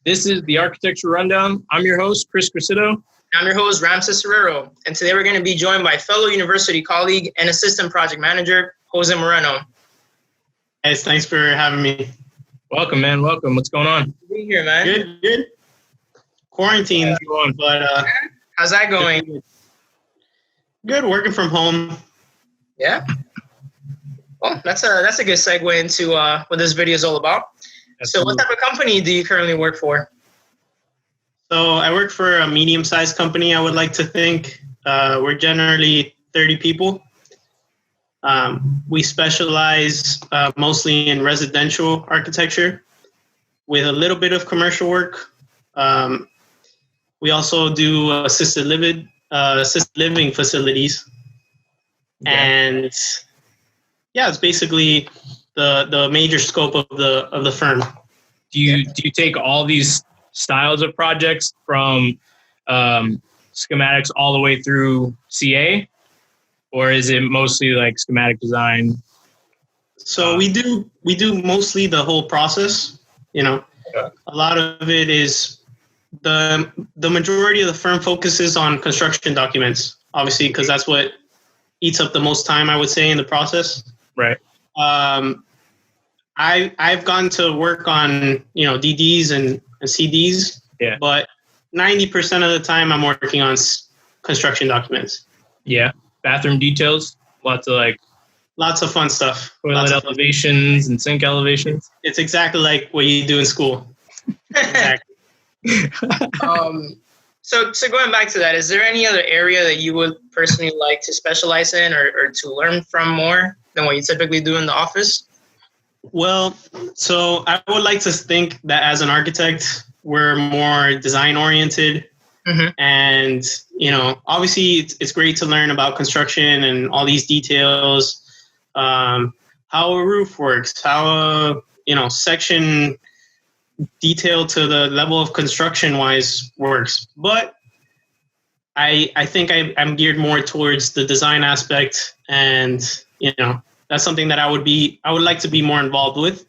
This is the Architecture Rundown. I'm your host, Chris Crocitto. I'm your host, Ramses Terrero. And today we're going to be joined by fellow university colleague and assistant project manager, Jose Moreno. Guys, thanks for having me. Welcome, man. Welcome. What's going on? Good to be here, man. Good. Quarantine's going, but how's that going? Good. Working from home. Yeah. Well, that's a good segue into what this video is all about. So what type of company do you currently work for? So I work for a medium-sized company, I would like to think. We're generally 30 people. We specialize mostly in residential architecture with a little bit of commercial work. We also do assisted living facilities. Yeah. And yeah, it's basically the major scope of the firm. Do you take all these styles of projects from schematics all the way through CA, or is it mostly like schematic design? So we do mostly the whole process. You know, A lot of it is the majority of the firm focuses on construction documents, obviously, because that's what eats up the most time, I would say, in the process. Right. I've gone to work on, DDs and CDs, but 90% of the time I'm working on construction documents. Yeah. Bathroom details, lots of fun stuff. Toilet elevations and sink elevations. It's exactly like what you do in school. Exactly. So going back to that, is there any other area that you would personally like to specialize in or to learn from more than what you typically do in the office? Well, so I would like to think that as an architect, we're more design oriented. Mm-hmm. And, obviously it's great to learn about construction and all these details, how a roof works, how section detail to the level of construction wise works. But I think I'm geared more towards the design aspect, and, that's something that I would like to be more involved with.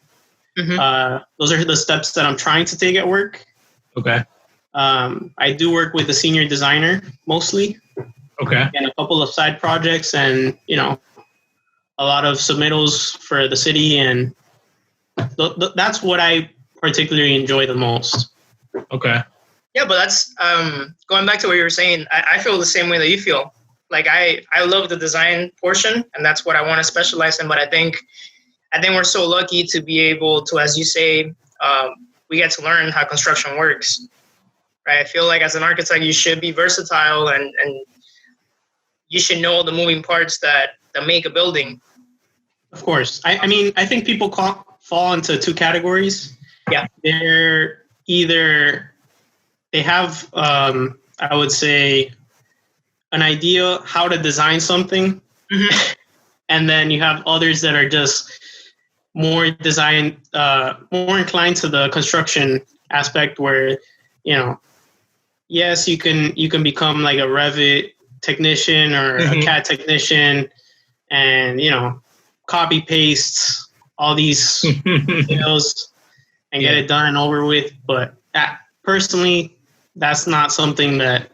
Mm-hmm. Those are the steps that I'm trying to take at work. Okay. I do work with a senior designer mostly. Okay. And a couple of side projects, and a lot of submittals for the city, and that's what I particularly enjoy the most. Okay. Yeah, but that's going back to what you were saying. I feel the same way that you feel. Like I love the design portion, and that's what I want to specialize in. But I think we're so lucky to be able to, as you say, we get to learn how construction works. Right? I feel like as an architect, you should be versatile and you should know the moving parts that make a building. Of course. I think people fall into two categories. Yeah. They're either they have, I would say, an idea how to design something. Mm-hmm. And then you have others that are just more more inclined to the construction aspect where, yes, you can become like a Revit technician or a CAD technician and, copy paste all these skills and get it done and over with. But personally, that's not something that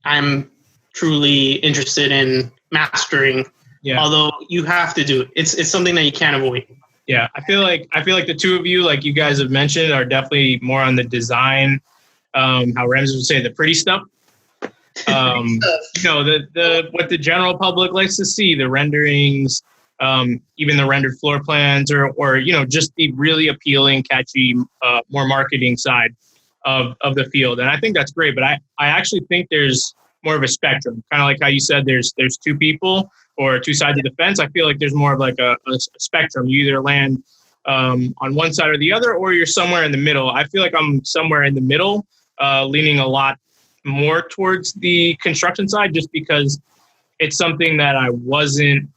I'm truly interested in mastering. Yeah. Although you have to do it. It's something that you can't avoid. Yeah. I feel like the two of you, like you guys have mentioned, are definitely more on the design, how Ramses would say, the pretty stuff. The what the general public likes to see, the renderings, even the rendered floor plans or just the really appealing, catchy, more marketing side of the field. And I think that's great, but I actually think there's more of a spectrum, kind of like how you said there's two people or two sides of the fence. I feel like there's more of like a spectrum. You either land on one side or the other, or you're somewhere in the middle. I feel like I'm somewhere in the middle, leaning a lot more towards the construction side, just because it's something that I wasn't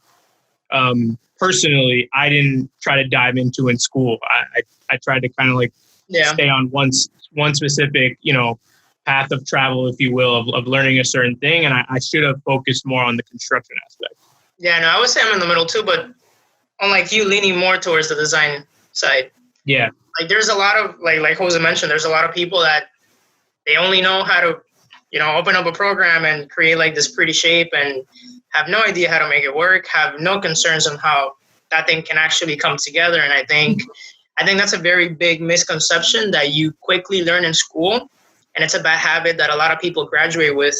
personally, I didn't try to dive into in school. I tried to kind of like stay on one specific, path of travel, if you will, of learning a certain thing. And I should have focused more on the construction aspect. Yeah, no, I would say I'm in the middle too, but unlike you, leaning more towards the design side. Yeah. Like there's a lot of like Jose mentioned, there's a lot of people that they only know how to, open up a program and create like this pretty shape and have no idea how to make it work, have no concerns on how that thing can actually come together. And I think that's a very big misconception that you quickly learn in school. And it's a bad habit that a lot of people graduate with.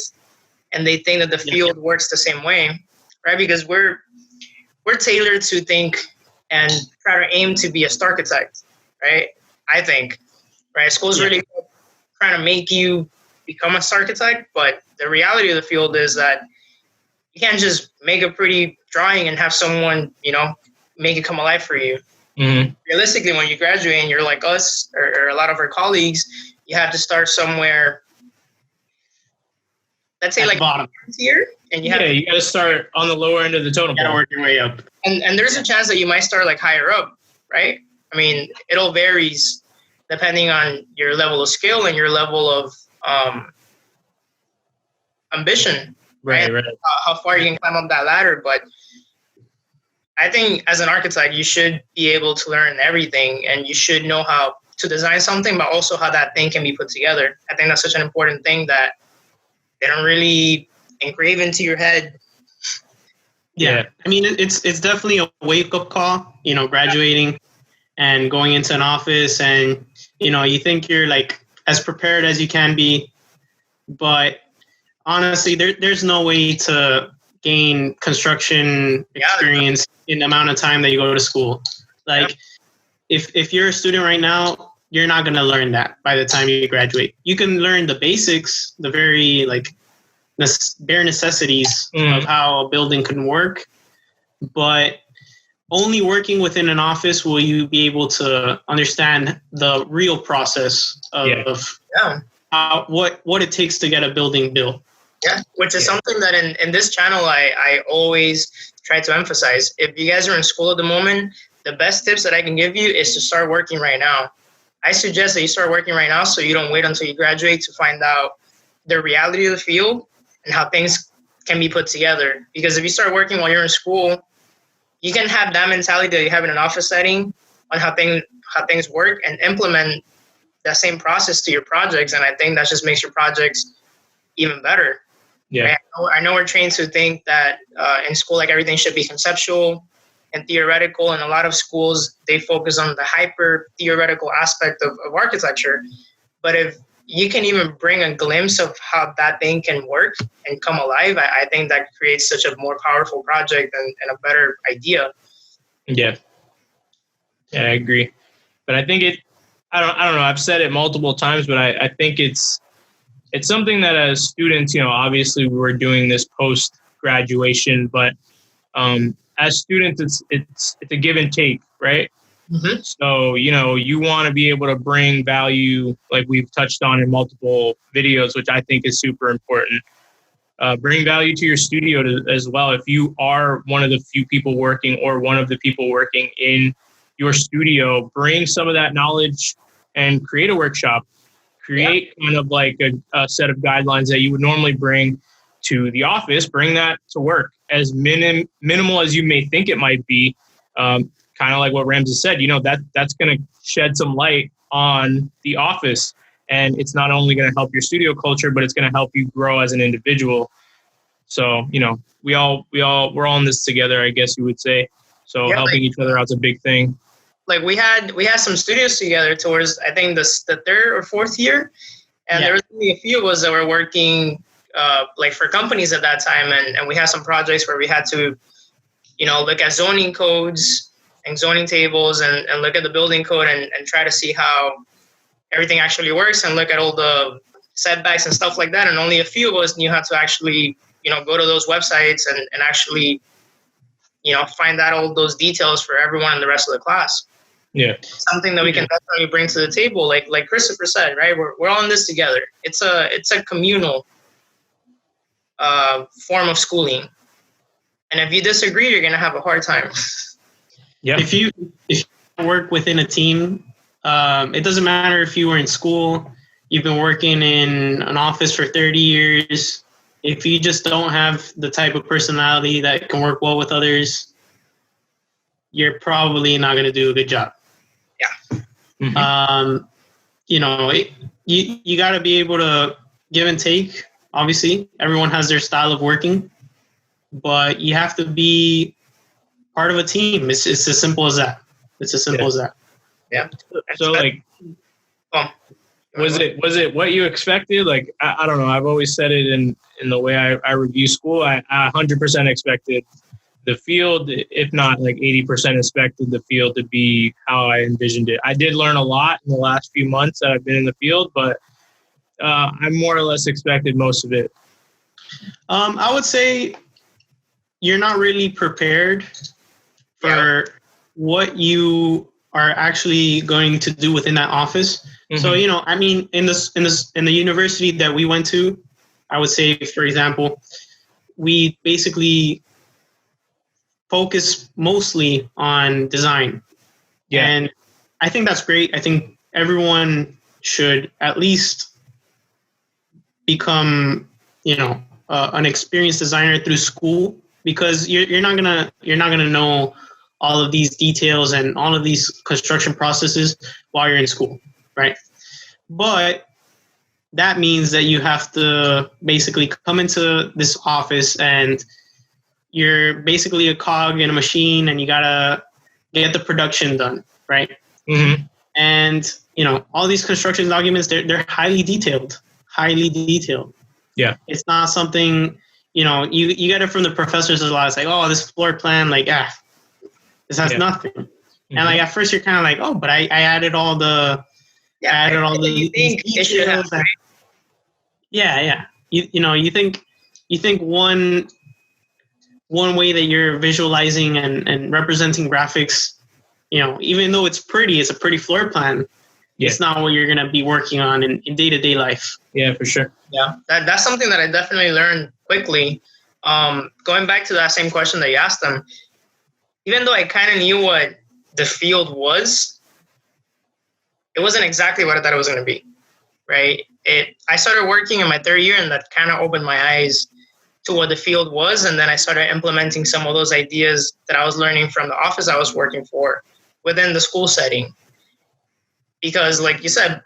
And they think that the field works the same way, right? Because we're tailored to think and try to aim to be a star architect, right? I think, right? School's really trying to make you become a star architect, but the reality of the field is that you can't just make a pretty drawing and have someone, make it come alive for you. Mm-hmm. Realistically, when you graduate and you're like us or a lot of our colleagues, you have to start somewhere, let's say at like bottom tier, and you got to start on the lower end of the totem pole. You got to work your way up. And there's a chance that you might start like higher up, right? I mean, it all varies depending on your level of skill and your level of ambition, right? How far you can climb up that ladder. But I think as an architect, you should be able to learn everything, and you should know how to design something, but also how that thing can be put together. I think that's such an important thing that they don't really engrave into your head. Yeah. I mean, it's definitely a wake-up call, graduating and going into an office, and, you think you're like as prepared as you can be. But honestly, there's no way to gain construction experience in the amount of time that you go to school. Like, if you're a student right now, you're not going to learn that by the time you graduate. You can learn the basics, the very bare necessities of how a building can work, but only working within an office will you be able to understand the real process of what it takes to get a building built. Yeah, which is something that in this channel I always try to emphasize. If you guys are in school at the moment, the best tips that I can give you is to start working right now. I suggest that you start working right now so you don't wait until you graduate to find out the reality of the field and how things can be put together. Because if you start working while you're in school, you can have that mentality that you have in an office setting on how things work and implement that same process to your projects. And I think that just makes your projects even better. Yeah, I know we're trained to think that in school, like everything should be conceptual and theoretical. And a lot of schools, they focus on the hyper theoretical aspect of architecture. But if you can even bring a glimpse of how that thing can work and come alive, I think that creates such a more powerful project and a better idea. Yeah, I agree. But I think I don't know. I've said it multiple times, but I think it's something that as students, obviously we're doing this post graduation, but as students, it's a give and take, right? Mm-hmm. So, you want to be able to bring value, like we've touched on in multiple videos, which I think is super important. Bring value to your studio as well. If you are one of the few people working or one of the people working in your studio, bring some of that knowledge and create a workshop. Create kind of like a set of guidelines that you would normally bring to the office. Bring that to work as minimal as you may think it might be. Kind of like what Ramses said, that's going to shed some light on the office, and it's not only going to help your studio culture, but it's going to help you grow as an individual. So, we're all in this together, I guess you would say. So helping each other out is a big thing. Like we had some studios together towards, I think, the third or fourth year. And there was only a few of us that were working like for companies at that time. And we had some projects where we had to, look at zoning codes and zoning tables and look at the building code and try to see how everything actually works and look at all the setbacks and stuff like that. And only a few of us knew how to actually, go to those websites and actually, find out all those details for everyone in the rest of the class. Yeah. Something that we can definitely bring to the table. Like Christopher said, right? We're all in this together. It's a communal form of schooling. And if you disagree, you're going to have a hard time. Yeah. If you work within a team, it doesn't matter if you were in school, you've been working in an office for 30 years. If you just don't have the type of personality that can work well with others, you're probably not going to do a good job. Yeah. Mm-hmm. You got to be able to give and take. Obviously, everyone has their style of working, but you have to be part of a team. It's as simple as that. It's as simple as that. Yeah. So like, was it what you expected? Like, I don't know. I've always said it in the way I review school. I 100% expected the field, if not like 80% expected the field to be how I envisioned it. I did learn a lot in the last few months that I've been in the field, but I more or less expected most of it. I would say you're not really prepared for what you are actually going to do within that office. Mm-hmm. So, I mean, in the university that we went to, I would say, for example, we basically focus mostly on design. Yeah. And I think that's great. I think everyone should at least become, an experienced designer through school, because you're not gonna know all of these details and all of these construction processes while you're in school, right? But that means that you have to basically come into this office and you're basically a cog in a machine, and you gotta get the production done, right? Mm-hmm. And all these construction documents, they're highly detailed. Yeah, it's not something you get it from the professors a lot. It's like, oh, this floor plan, like this has nothing. Mm-hmm. And like at first you're kind of like, oh, but I added all the you think it should have, right? Yeah. You think one way that you're visualizing and representing graphics, even though it's a pretty floor plan, it's not what you're going to be working on in day-to-day life. Yeah, for sure. Yeah, that's something that I definitely learned quickly. Going back to that same question that you asked them, even though I kind of knew what the field was, it wasn't exactly what I thought it was going to be, right? I started working in my third year, and that kind of opened my eyes to what the field was. And then I started implementing some of those ideas that I was learning from the office I was working for within the school setting. Because like you said,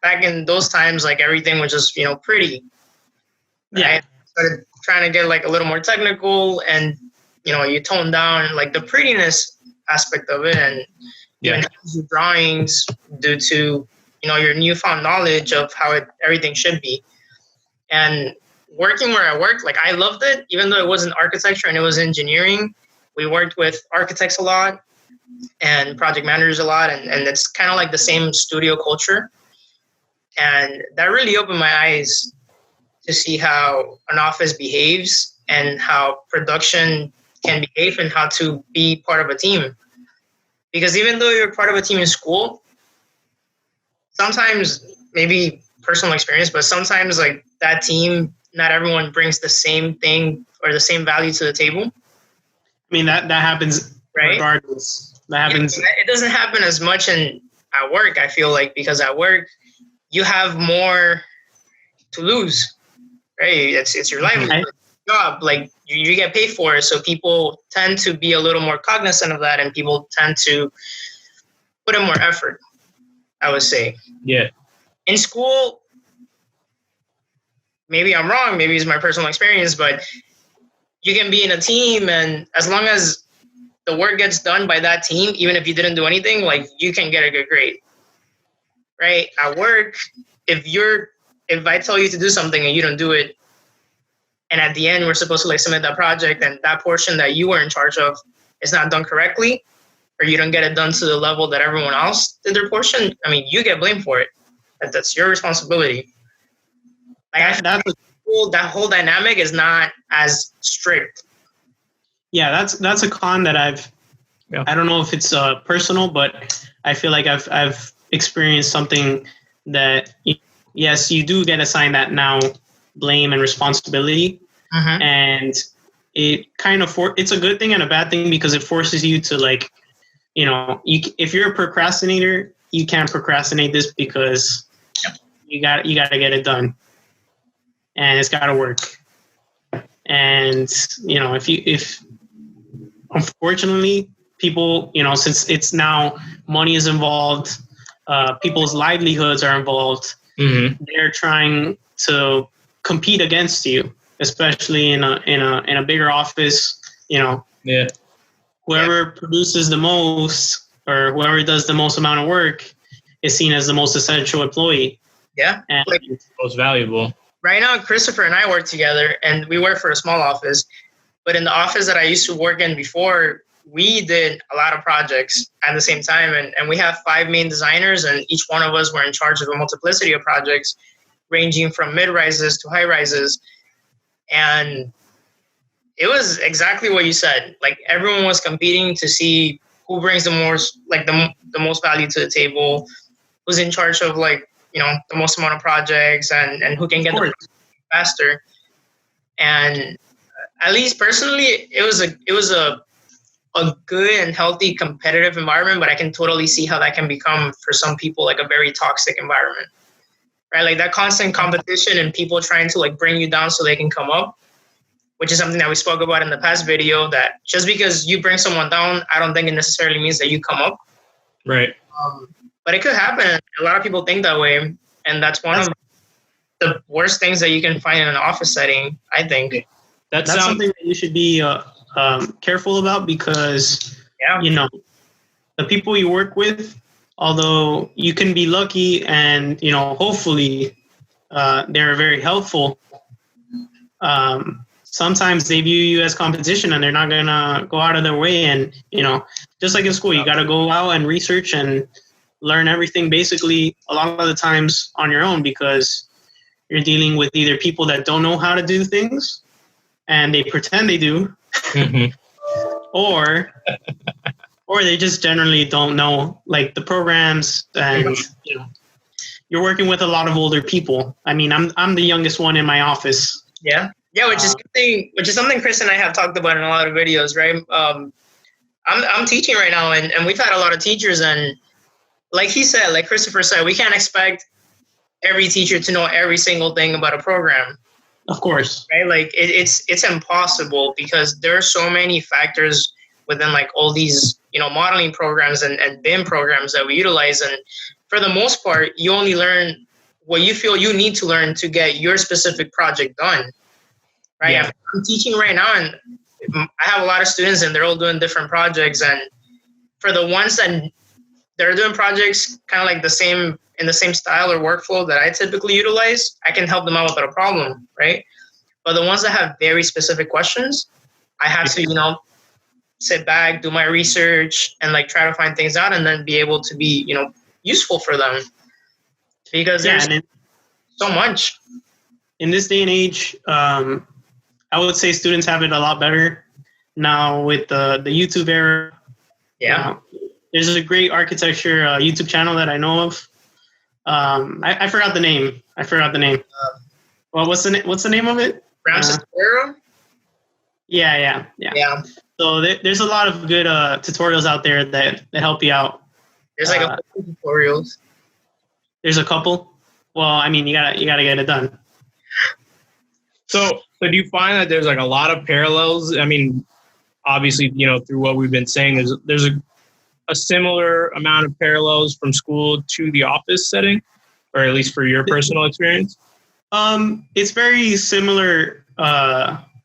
back in those times, like everything was just, pretty. Yeah. I started trying to get like a little more technical, and, you tone down like the prettiness aspect of it, and your drawings due to, your newfound knowledge of how everything should be. And working where I worked, like I loved it, even though it wasn't architecture and it was engineering. We worked with architects a lot and project managers a lot, and it's kind of like the same studio culture. And that really opened my eyes to see how an office behaves and how production can behave and how to be part of a team. Because even though you're part of a team in school, sometimes, maybe personal experience, but sometimes like that team, not everyone brings the same thing or the same value to the table. I mean, that happens, right? Regardless. That happens. It doesn't happen as much at work, I feel like, because at work you have more to lose, right? It's your livelihood, job. Like you get paid for it, so people tend to be a little more cognizant of that, and people tend to put in more effort, I would say. Yeah. In school, maybe I'm wrong, maybe it's my personal experience, but you can be in a team, and as long as the work gets done by that team, even if you didn't do anything, like you can get a good grade, right? At work, if I tell you to do something and you don't do it, and at the end we're supposed to like submit that project, and that portion that you were in charge of is not done correctly, or you don't get it done to the level that everyone else did their portion, I mean, you get blamed for it. That's your responsibility. Like that whole dynamic is not as strict. Yeah, that's a con that I don't know if it's personal, but I feel like I've experienced something that, yes, you do get assigned that now blame and responsibility. Mm-hmm. And it kind of it's a good thing and a bad thing, because it forces you to like, if you're a procrastinator, you can't procrastinate this, because you got to get it done, and it's got to work. And if unfortunately, people, since it's now money is involved, people's livelihoods are involved. Mm-hmm. They're trying to compete against you, especially in a bigger office. Yeah. Whoever produces the most or whoever does the most amount of work is seen as the most essential employee. Yeah. And Like, Most valuable. right now, Christopher and I work together, and we work for a small office. But in the office that I used to work in before, we did a lot of projects at the same time. And we have 5 main designers, and each one of us were in charge of a multiplicity of projects, ranging from mid-rises to high-rises. And it was exactly what you said. Like, everyone was competing to see who brings the most, like the most value to the table, who's in charge of, like, the most amount of projects, and who can get them faster. And at least personally, it was a good and healthy competitive environment, but I can totally see how that can become, for some people, like a very toxic environment, right? Like that constant competition and people trying to like bring you down so they can come up, which is something that we spoke about in the past video, that just because you bring someone down, I don't think it necessarily means that you come up. Right. But it could happen. A lot of people think that way. And that's one of the worst things that you can find in an office setting, I think. That's something that you should be careful about, because, the people you work with, although you can be lucky and, hopefully they're very helpful, sometimes they view you as competition and they're not going to go out of their way. And, just like in school, you got to go out and research and learn everything basically a lot of the times on your own, because you're dealing with either people that don't know how to do things and they pretend they do, or they just generally don't know like the programs, and you're working with a lot of older people. I mean, I'm the youngest one in my office. Yeah, which is something Chris and I have talked about in a lot of videos, right? I'm teaching right now, and we've had a lot of teachers, and like he said, like Christopher said, we can't expect every teacher to know every single thing about a program. Of course. Right? Like it's impossible, because there are so many factors within like all these, modeling programs and BIM programs that we utilize. And for the most part, you only learn what you feel you need to learn to get your specific project done. Right? Yeah. I'm teaching right now, and I have a lot of students, and they're all doing different projects. And for the ones that they're doing projects kind of like in the same style or workflow that I typically utilize, I can help them out without a problem, right? But the ones that have very specific questions, I have to, sit back, do my research, and like try to find things out, and then be able to be, useful for them. Because there's so much. In this day and age, I would say students have it a lot better now with the YouTube era. Yeah. There's a great architecture YouTube channel that I know of. I forgot the name. Well, what's the name of it? Ramses Terrero? Yeah. So there's a lot of good tutorials out there that help you out. There's like a couple tutorials. There's a couple. Well, I mean, you gotta get it done. So do you find that there's like a lot of parallels? I mean, obviously, through what we've been saying, there's a similar amount of parallels from school to the office setting, or at least for your personal experience? It's very similar.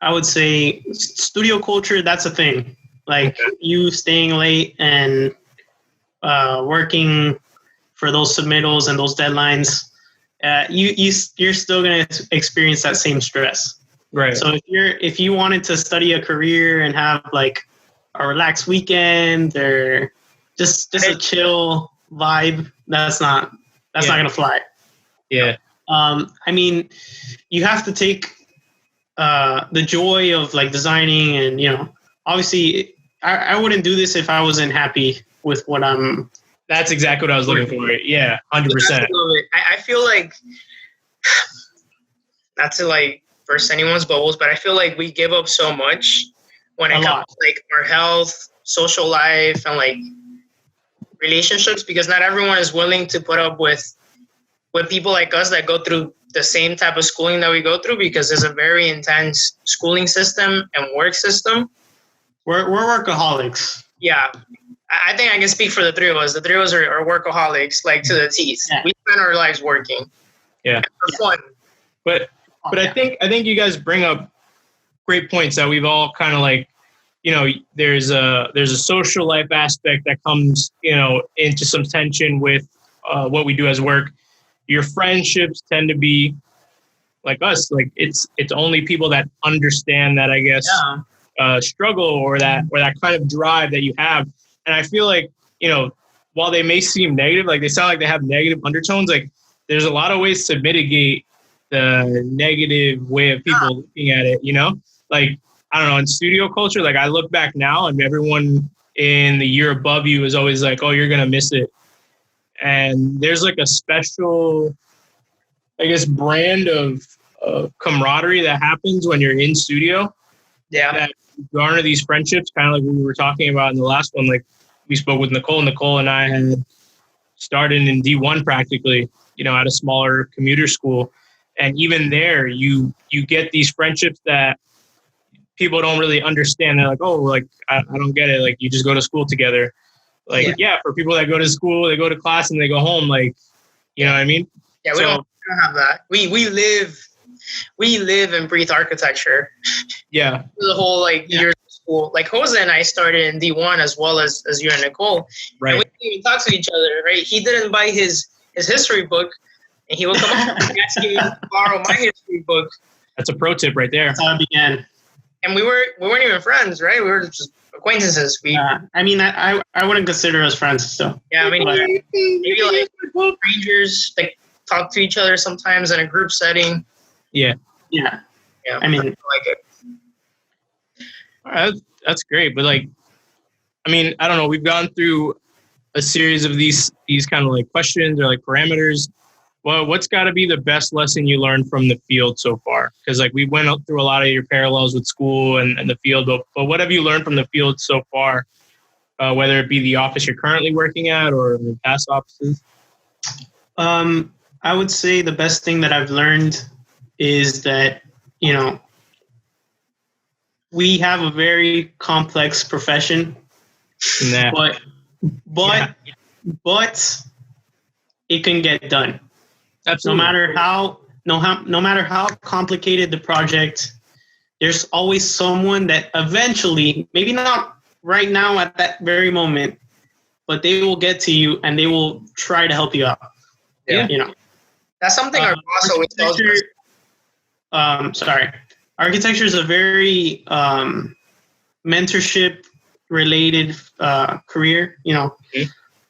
I would say studio culture, that's a thing. Like you staying late and working for those submittals and those deadlines, you're still going to experience that same stress. Right. So if you wanted to study a career and have like a relaxed weekend or just a chill vibe, that's not going to fly. Yeah. I mean, you have to take the joy of like designing, and obviously I wouldn't do this if I wasn't happy with what I'm. That's exactly what I was looking for. Yeah, 100%. I feel like, not to like burst anyone's bubbles, but I feel like we give up so much when it comes to like our health, social life, and like relationships, because not everyone is willing to put up with people like us that go through the same type of schooling that we go through, because there's a very intense schooling system and work system. We're workaholics. Yeah. I think I can speak for the three of us. The three of us are workaholics, like to the teeth. Yeah. We spend our lives working. Yeah. For fun. But I think you guys bring up great points that we've all kind of like, you know, there's a social life aspect that comes, you know, into some tension with what we do as work. Your friendships tend to be like us, like it's only people that understand that, I guess, struggle or that kind of drive that you have. And I feel like, you know, while they may seem negative, like they sound like they have negative undertones, like there's a lot of ways to mitigate the negative way of people looking at it, you know? Like, I don't know, in studio culture, like I look back now and everyone in the year above you is always like, oh, you're going to miss it. And there's like a special, I guess, brand of camaraderie that happens when you're in studio. Yeah. That garner these friendships, kind of like we were talking about in the last one. Like we spoke with Nicole. Nicole and I had started in D1 practically, you know, at a smaller commuter school. And even there, you get these friendships that people don't really understand. They're like, oh, like, I don't get it. Like, you just go to school together. Like, yeah, for people that go to school, they go to class and they go home. Like, you know what I mean? Yeah, we don't have that. We live and breathe architecture. Yeah. The whole, like, years of school. Like, Jose and I started in D1 as well as you and Nicole. Right. And we didn't even talk to each other, right? He didn't buy his history book, and he would come up and ask me to borrow my history book. That's a pro tip right there. That's how it began. And we weren't even friends, right? We were just acquaintances. I mean, I wouldn't consider us friends still. Yeah, I mean, maybe like strangers, like talk to each other sometimes in a group setting. Yeah. I mean, I like it. All right, that's great. But like, I mean, I don't know. We've gone through a series of these kind of like questions or like parameters. Well, what's got to be the best lesson you learned from the field so far? Because like we went up through a lot of your parallels with school and the field, but what have you learned from the field so far? Whether it be the office you're currently working at or past offices? I would say the best thing that I've learned is that, you know, we have a very complex profession, but it can get done. Absolutely. No matter how complicated the project, there's always someone that eventually, maybe not right now at that very moment, but they will get to you and they will try to help you out. Yeah. You know, that's something our boss always tells us. Architecture is a very mentorship related career. You know,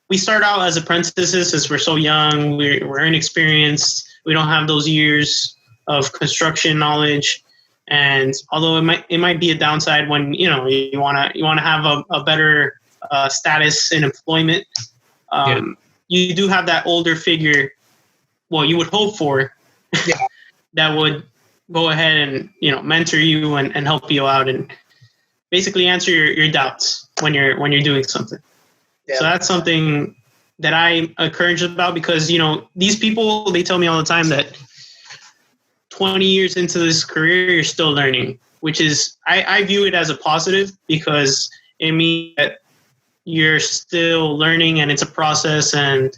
we start out as apprentices as we're so young. We're inexperienced. We don't have those years of construction knowledge. And although it might be a downside when, you know, you want to have a better status in employment, you do have that older figure. Well, you would hope for that would go ahead and, you know, mentor you and help you out and basically answer your doubts when you're doing something. Yeah. So that's something that I'm encouraged about because, you know, these people, they tell me all the time that 20 years into this career, you're still learning, which is, I view it as a positive because it means that you're still learning and it's a process and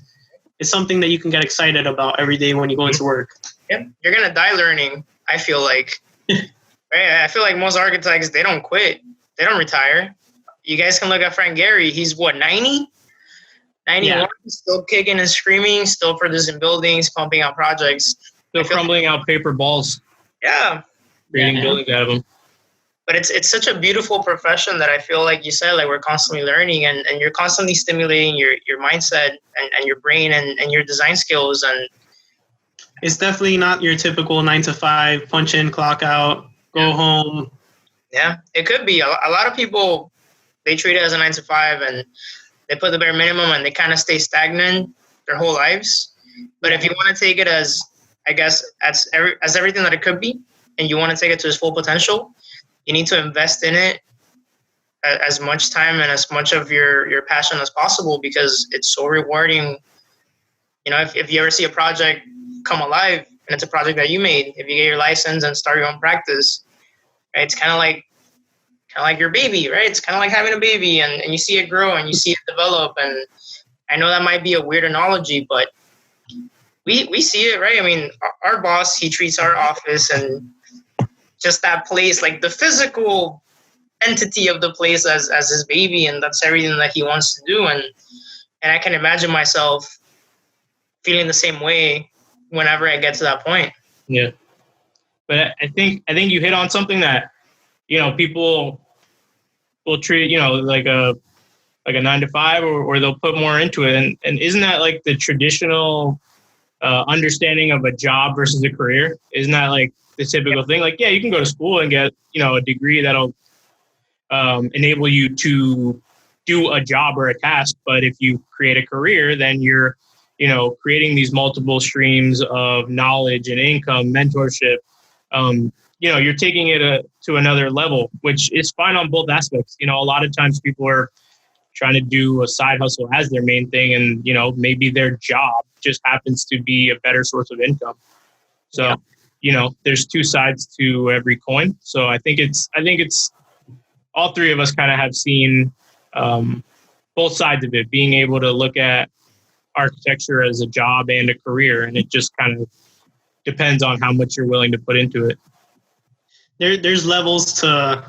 it's something that you can get excited about every day when you go into work. Yeah, you're going to die learning, I feel like. Right? I feel like most architects, they don't quit. They don't retire. You guys can look at Frank Gehry. He's what, 90? 91, still kicking and screaming, still producing buildings, pumping out projects. Still crumbling out paper balls. Yeah. Creating buildings out of them. But it's such a beautiful profession that I feel like you said, like we're constantly learning and you're constantly stimulating your mindset and your brain and your design skills. And it's definitely not your typical 9 to 5, punch in, clock out, go home. Yeah, it could be. A lot of people, they treat it as a 9 to 5 and they put the bare minimum and they kind of stay stagnant their whole lives. But if you want to take it as, I guess, as everything that it could be, and you want to take it to its full potential, you need to invest in it as much time and as much of your passion as possible because it's so rewarding. You know, if you ever see a project come alive and it's a project that you made, if you get your license and start your own practice, right, it's kind of like of like your baby, right? It's kind of like having a baby, and you see it grow and you see it develop. And I know that might be a weird analogy, but we see it, right? I mean, our boss, he treats our office and just that place, like the physical entity of the place as his baby, and that's everything that he wants to do. And I can imagine myself feeling the same way whenever I get to that point. Yeah. But I think you hit on something that, people will treat, like a 9-to-5, or they'll put more into it. And isn't that like the traditional understanding of a job versus a career? Isn't that like the typical thing? Like, yeah, you can go to school and get, a degree that'll enable you to do a job or a task. But if you create a career, then you're, creating these multiple streams of knowledge and income, mentorship. You're taking it to another level, which is fine on both aspects. A lot of times people are trying to do a side hustle as their main thing, and maybe their job just happens to be a better source of income. So, there's two sides to every coin. So I think it's all three of us kind of have seen both sides of it, being able to look at architecture as a job and a career, and it just kind of depends on how much you're willing to put into it. There's levels to,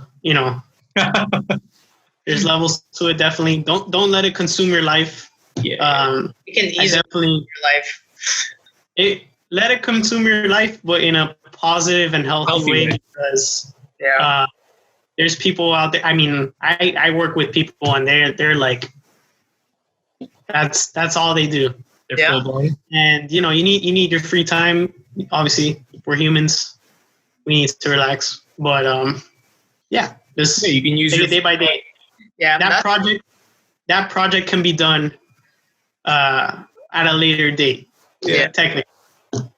there's levels to it. Definitely don't let it consume your life. Yeah. It can easily consume your life. Let it consume your life, but in a positive and healthy way, because there's people out there. I mean, I work with people, and they're like, that's all they do. They're full blown. And you need your free time. Obviously, we're humans. We need to relax. But just you can use it day by day. Yeah, that project can be done at a later date. Yeah, technically.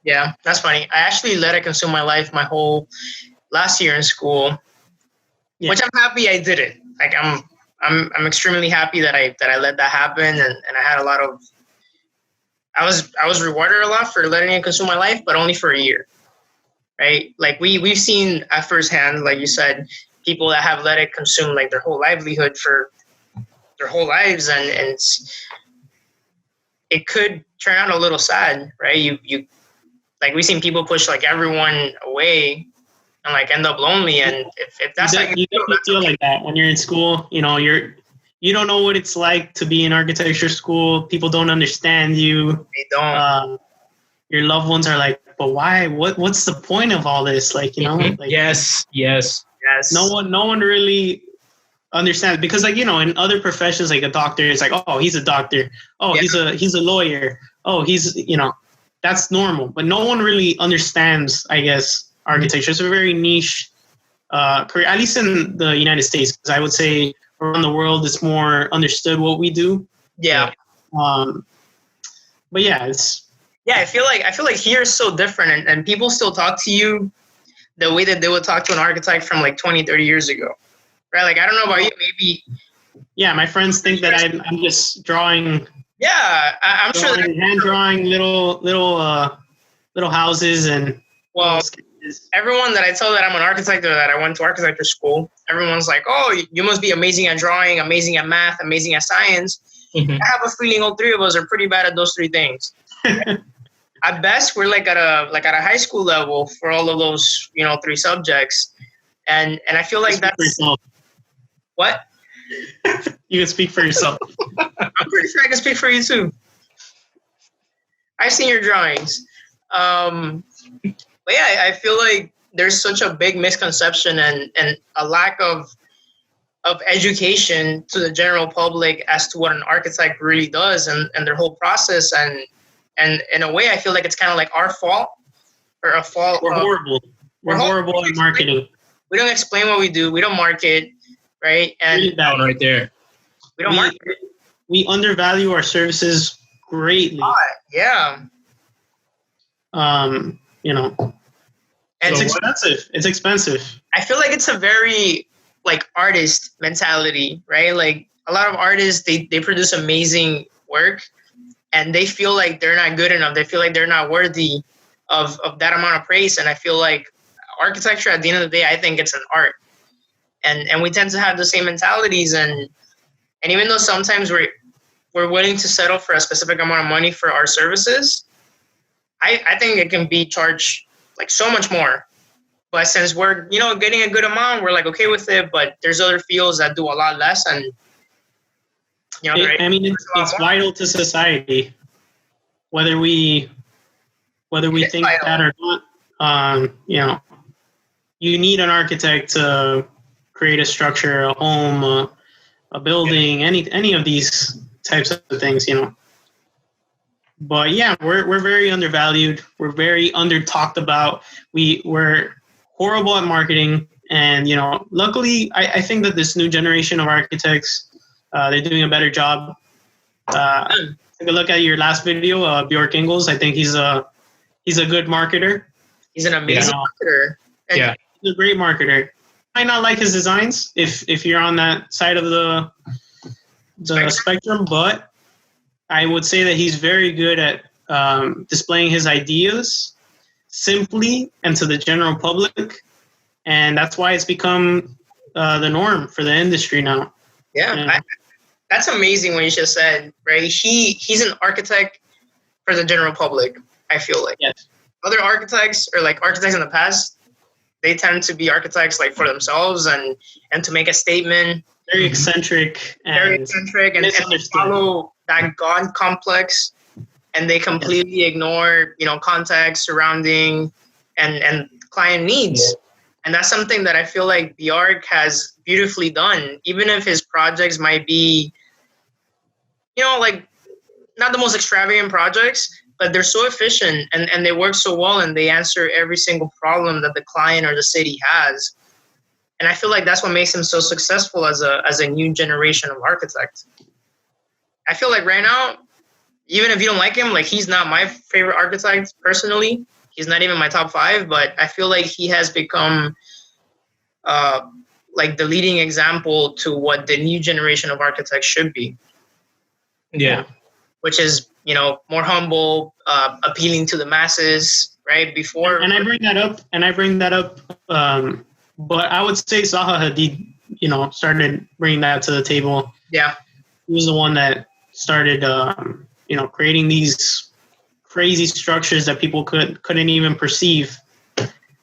Yeah, that's funny. I actually let it consume my life my whole last year in school, which I'm happy I did it. Like I'm extremely happy that I let that happen, and I had a lot of. I was rewarded a lot for letting it consume my life, but only for a year, right? Like we've seen at firsthand, like you said, people that have let it consume like their whole livelihood for their whole lives, and it could turn out a little sad, right? You like we've seen people push like everyone away and like end up lonely, and if that's like you definitely feel like that when you're in school. You don't know what it's like to be in architecture school. People don't understand you. They don't. Your loved ones are like, but why? What's the point of all this? Like, like, yes. No one really understands, because like, in other professions, like a doctor, it's like, oh, he's a doctor. Oh, he's a lawyer. Oh, he's, that's normal. But no one really understands, I guess, architecture. It's a very niche career, at least in the United States, because I would say around the world it's more understood what we do. Yeah. But yeah, it's. Yeah, I feel like here is so different, and people still talk to you the way that they would talk to an architect from like 20, 30 years ago. Right? Like, I don't know about you, maybe. Yeah, my friends think that I'm just drawing. Yeah, I'm sure that hand drawing little houses and. Well, everyone that I tell that I'm an architect or that I went to architecture school, everyone's like, "Oh, you must be amazing at drawing, amazing at math, amazing at science." Mm-hmm. I have a feeling all three of us are pretty bad at those three things. At best, we're like at a high school level for all of those, three subjects, and I feel like that's what. You can speak for yourself. I'm pretty sure I can speak for you too. I've seen your drawings. But yeah, I feel like there's such a big misconception and a lack of education to the general public as to what an architect really does and their whole process. And in a way, I feel like it's kind of like our fault or a fault. We're horrible. We're horrible at marketing. We don't explain what we do. We don't market, right? And that right there. We don't market. We undervalue our services greatly. Yeah. And it's expensive. It's expensive. I feel like it's a very like artist mentality, right? Like a lot of artists, they produce amazing work and they feel like they're not good enough. They feel like they're not worthy of that amount of praise. And I feel like architecture, at the end of the day, I think it's an art. and we tend to have the same mentalities. And even though sometimes we're willing to settle for a specific amount of money for our services, I think it can be charged like so much more. But since we're, getting a good amount, we're like okay with it. But there's other fields that do a lot less, and it's vital to society, whether we think vital. That or not. You need an architect to create a structure, a home, a building, any of these types of things, But yeah, we're very undervalued. We're very under talked about. We're horrible at marketing, and luckily, I think that this new generation of architects, they're doing a better job. Take a look at your last video, Bjork Ingels. I think he's a good marketer. He's an amazing marketer. And he's a great marketer. I might not like his designs if you're on that side of the spectrum, but I would say that he's very good at displaying his ideas simply and to the general public, and that's why it's become the norm for the industry now. Yeah, that's amazing what you just said, right? He's an architect for the general public, I feel like. Yes. Other architects, or like architects in the past, they tend to be architects like for themselves and to make a statement. Very eccentric. And they follow that God complex, and they completely ignore, context, surrounding, and client needs. Yeah. And that's something that I feel like Bjork has beautifully done, even if his projects might be, like not the most extravagant projects, but they're so efficient and they work so well, and they answer every single problem that the client or the city has. And I feel like that's what makes him so successful as a new generation of architect. I feel like right now, even if you don't like him, like he's not my favorite architect personally. He's not even my top 5, but I feel like he has become like the leading example to what the new generation of architects should be. Yeah. Which is, more humble, appealing to the masses, right? Before. And I bring that up, but I would say Zaha Hadid, started bringing that to the table. Yeah. He was the one that started, creating these crazy structures that people couldn't even perceive.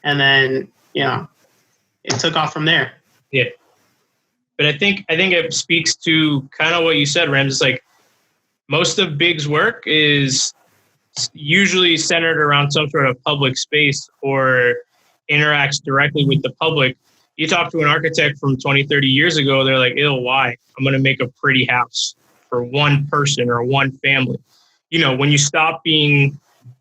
And then, it took off from there. Yeah. But I think it speaks to kind of what you said, Ramses. Like, most of Big's work is usually centered around some sort of public space or interacts directly with the public. You talk to an architect from 20, 30 years ago, they're like, why? I'm going to make a pretty house for one person or one family. When you stop being...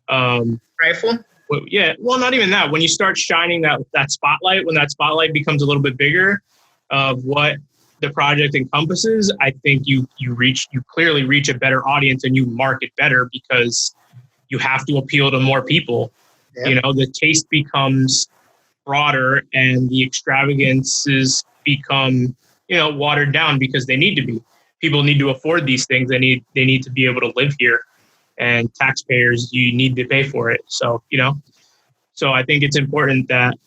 prideful? Well, not even that. When you start shining that spotlight, when that spotlight becomes a little bit bigger of what the project encompasses, I think you clearly reach a better audience and you market better because you have to appeal to more people. Yeah. The taste becomes broader and the extravagances become, watered down because they need to be. People need to afford these things. They need to be able to live here, and taxpayers, you need to pay for it. So, so I think it's important that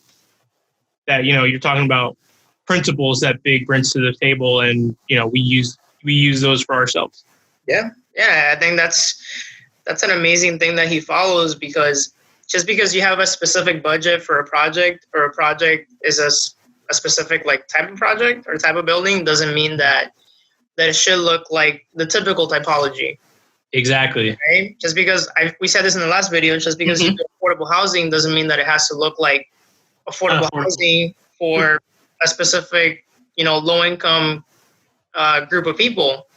you're talking about principles that Big brings to the table, and we use those for ourselves. Yeah, I think that's an amazing thing that he follows, because just because you have a specific budget for a project, or a project is a specific like type of project or type of building, doesn't mean that it should look like the typical typology. Exactly. Right? Just because we said this in the last video, just because you do affordable housing doesn't mean that it has to look like affordable housing for a specific, low-income group of people.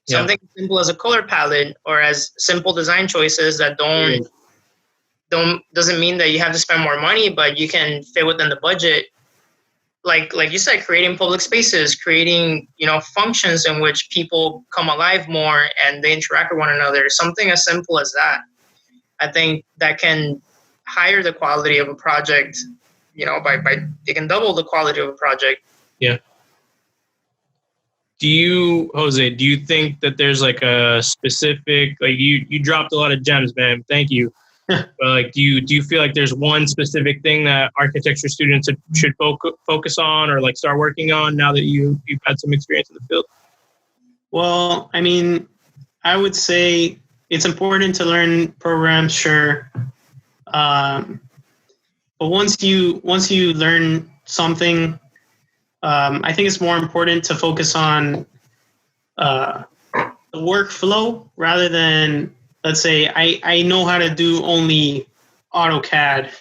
Something as simple as a color palette or as simple design choices that doesn't mean that you have to spend more money, but you can fit within the budget. Like you said, creating public spaces, creating, functions in which people come alive more and they interact with one another. Something as simple as that. I think that can higher the quality of a project, by it can double the quality of a project. Yeah. Do you think that there's like a specific, like you dropped a lot of gems, man. Thank you. But like, do you feel like there's one specific thing that architecture students should focus on or like start working on now that you've had some experience in the field? Well, I mean, I would say it's important to learn programs, sure. But once you learn something, I think it's more important to focus on the workflow rather than, let's say, I know how to do only AutoCAD.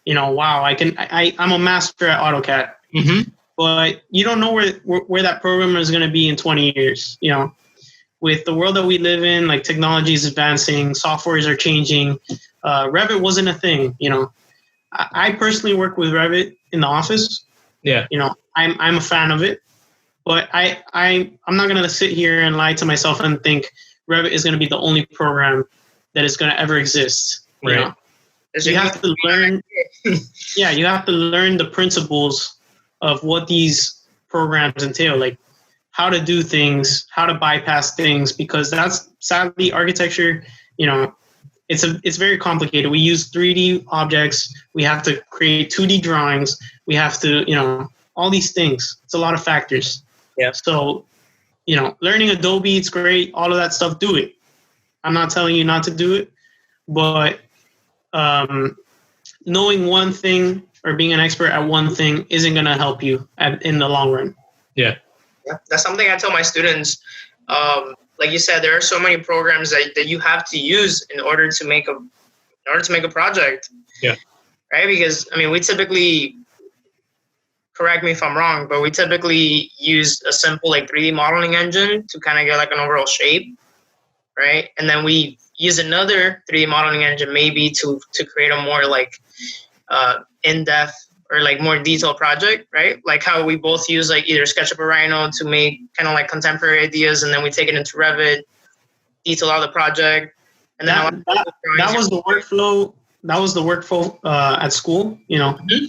Wow, I'm a master at AutoCAD. Mm-hmm. But you don't know where that program is going to be in 20 years. With the world that we live in, like technology is advancing, softwares are changing. Revit wasn't a thing. I personally work with Revit in the office. Yeah. I'm a fan of it, but I'm not going to sit here and lie to myself and think Revit is going to be the only program that is going to ever exist. Right. You have to learn. Yeah, you have to learn the principles of what these programs entail, like how to do things, how to bypass things, because that's sadly architecture. It's very complicated. We use 3D objects. We have to create 2D drawings. We have to, all these things. It's a lot of factors. Yeah. So, learning Adobe, it's great. All of that stuff, do it. I'm not telling you not to do it, but knowing one thing or being an expert at one thing isn't going to help you in the long run. Yeah. Yeah, that's something I tell my students. Like you said, there are so many programs that you have to use in order to make a project. Yeah. Right? Because we typically, correct me if I'm wrong, but we typically use a simple like 3D modeling engine to kind of get like an overall shape, right? And then we use another 3D modeling engine maybe to create a more like in-depth or like more detailed project, right? Like how we both use like either SketchUp or Rhino to make kind of like contemporary ideas, and then we take it into Revit, detail out the project, and then that was the workflow. That was the workflow at school, Mm-hmm.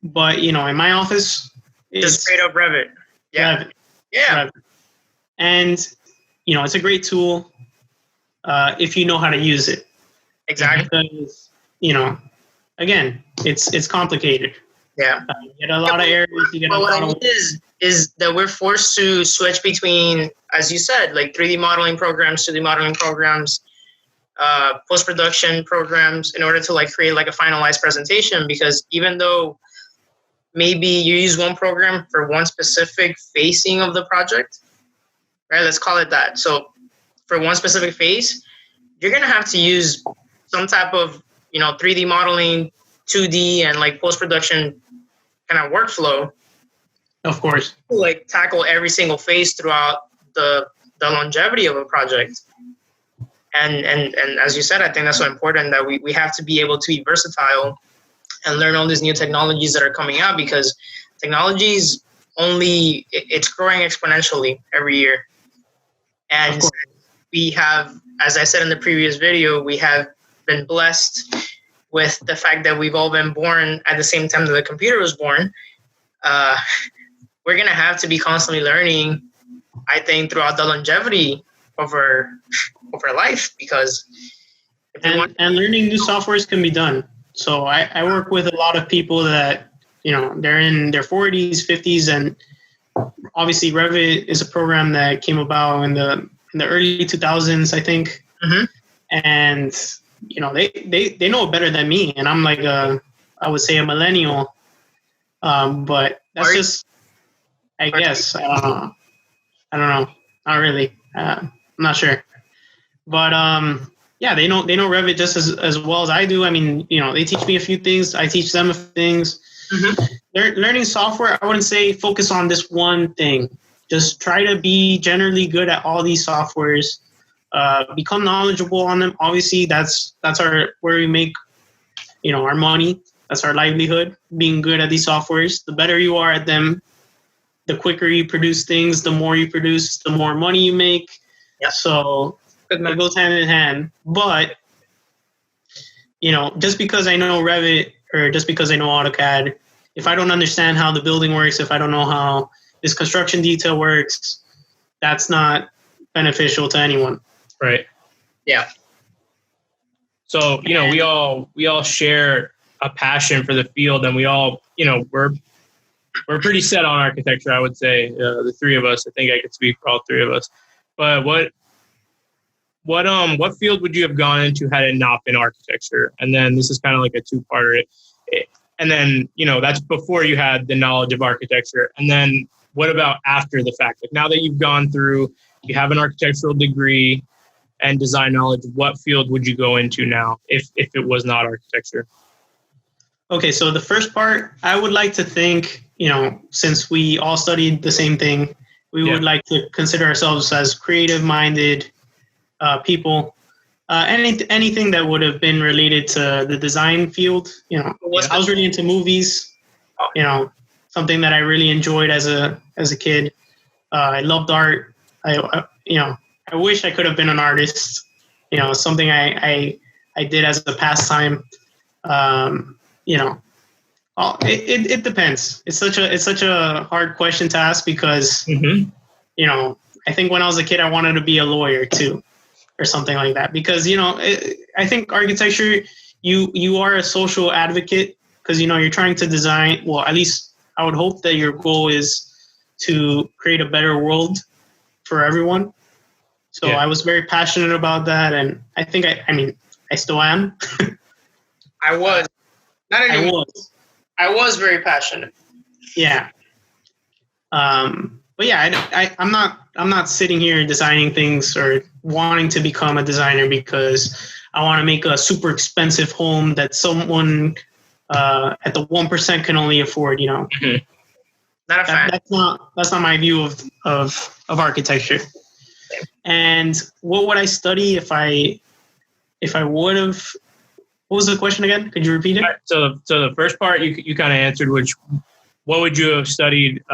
But in my office, it's just straight up Revit. Yeah, Revit. yeah, Revit. And it's a great tool if you know how to use it. exactly. Because again, it's complicated. Yeah, You get a lot of errors. You get a lot of is that we're forced to switch between, as you said, like 3D modeling programs, 2D modeling programs, post-production programs in order to like create like a finalized presentation. Because even though maybe you use one program for one specific facing of the project, right? Let's call it that. So for one specific phase, you're going to have to use some type of 3D modeling, 2D, and like post-production kind of workflow. Of course. To like tackle every single phase throughout the longevity of a project. And as you said, I think that's so important that we have to be able to be versatile and learn all these new technologies that are coming out, because technology is it's growing exponentially every year. And we have, as I said in the previous video, we have been blessed with the fact that we've all been born at the same time that the computer was born. We're going to have to be constantly learning, I think, throughout the longevity of our life, because and learning new softwares can be done. So I work with a lot of people that, they're in their 40s, 50s, and obviously Revit is a program that came about in the early 2000s, I think. Mm-hmm. And, they know it better than me. And I'm like, I would say a millennial. But that's just, I guess, I don't know. Not really. I'm not sure. But, yeah, they know Revit just as well as I do. I mean, they teach me a few things. I teach them a few things. Mm-hmm. Learning software, I wouldn't say focus on this one thing. Just try to be generally good at all these softwares. Become knowledgeable on them. Obviously, that's where we make, our money. That's our livelihood. Being good at these softwares. The better you are at them, the quicker you produce things. The more you produce, the more money you make. Yeah. So it goes hand in hand. But just because I know Revit or just because I know AutoCAD, if I don't understand how the building works, if I don't know how this construction detail works, that's not beneficial to anyone. Right. Yeah. So, we all share a passion for the field, and we all, we're pretty set on architecture, I would say, the three of us. I think I could speak for all three of us. But what field would you have gone into had it not been architecture? And then this is kind of like a two-parter. And then, that's before you had the knowledge of architecture. And then what about after the fact? Like, now that you've gone through, you have an architectural degree and design knowledge, what field would you go into now if it was not architecture? Okay, so the first part, I would like to think, since we all studied the same thing, we would like to consider ourselves as creative-minded people. Anything that would have been related to the design field. I was really into movies. Something that I really enjoyed as a kid. I loved art. I wish I could have been an artist. Something I did as a pastime. It depends. It's such a hard question to ask because, I think when I was a kid, I wanted to be a lawyer too, or something like that. Because, I think architecture, you are a social advocate because, you're trying to design, well, at least I would hope that your goal is to create a better world for everyone. So I was very passionate about that. And I think, I still am. I was. Not anymore. I was very passionate. Yeah. But yeah, I'm not sitting here designing things or wanting to become a designer because I want to make a super expensive home that someone at the 1% can only afford. Mm-hmm. Not a fan. That's not my view of architecture. And what would I study if I would have? What was the question again? Could you repeat it? So the first part you kind of answered, which what would you have studied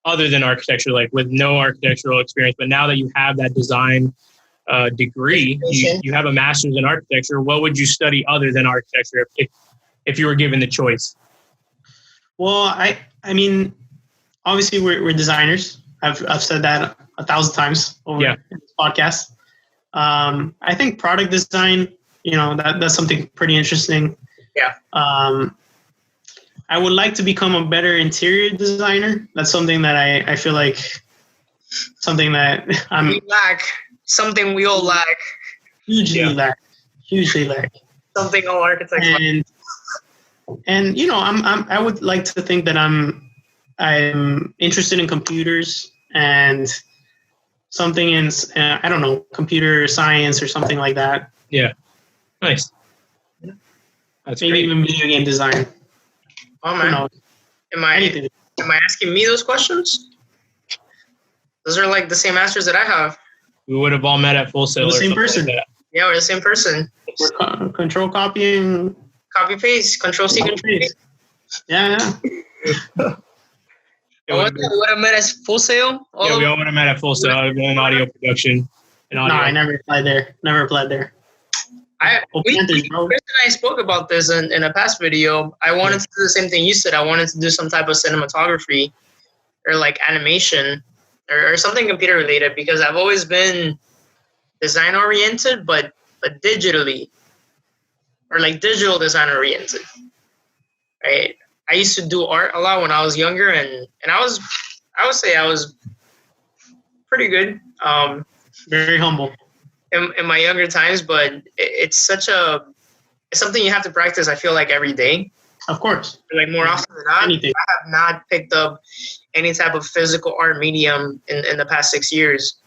other than architecture, like with no architectural experience? But now that you have that design degree, you have a master's in architecture. What would you study other than architecture if you were given the choice? Well, I mean, obviously we're designers. I've said that 1,000 times over in this podcast. I think product design. That's something pretty interesting. Yeah. I would like to become a better interior designer. That's something that I feel like something that we lack. Something we all lack. Hugely lack. Something all architects lack. And I would like to think that I'm interested in computers and something in I don't know, computer science or something like that. Yeah. Nice. That's maybe great. Even video game design. Oh man, am I asking me those questions? Those are like the same answers that I have. We would have all met at Full Sail. We're the same person. Like yeah, we're the same person. We're control copying. Copy paste. Control C. Control paste. Yeah. We would have met at Full Sail. We all would have met at Full Sail. In audio production. No, I never applied there. Chris and I spoke about this in a past video. I wanted to do the same thing you said. I wanted to do some type of cinematography or like animation or something computer related because I've always been design oriented, but digitally or like digital design oriented. Right. I used to do art a lot when I was younger, and I would say I was pretty good. Very humble. In my younger times, but it's something you have to practice. I feel like every day. Of course. Like more often than not, anything. I have not picked up any type of physical art medium in the past 6 years.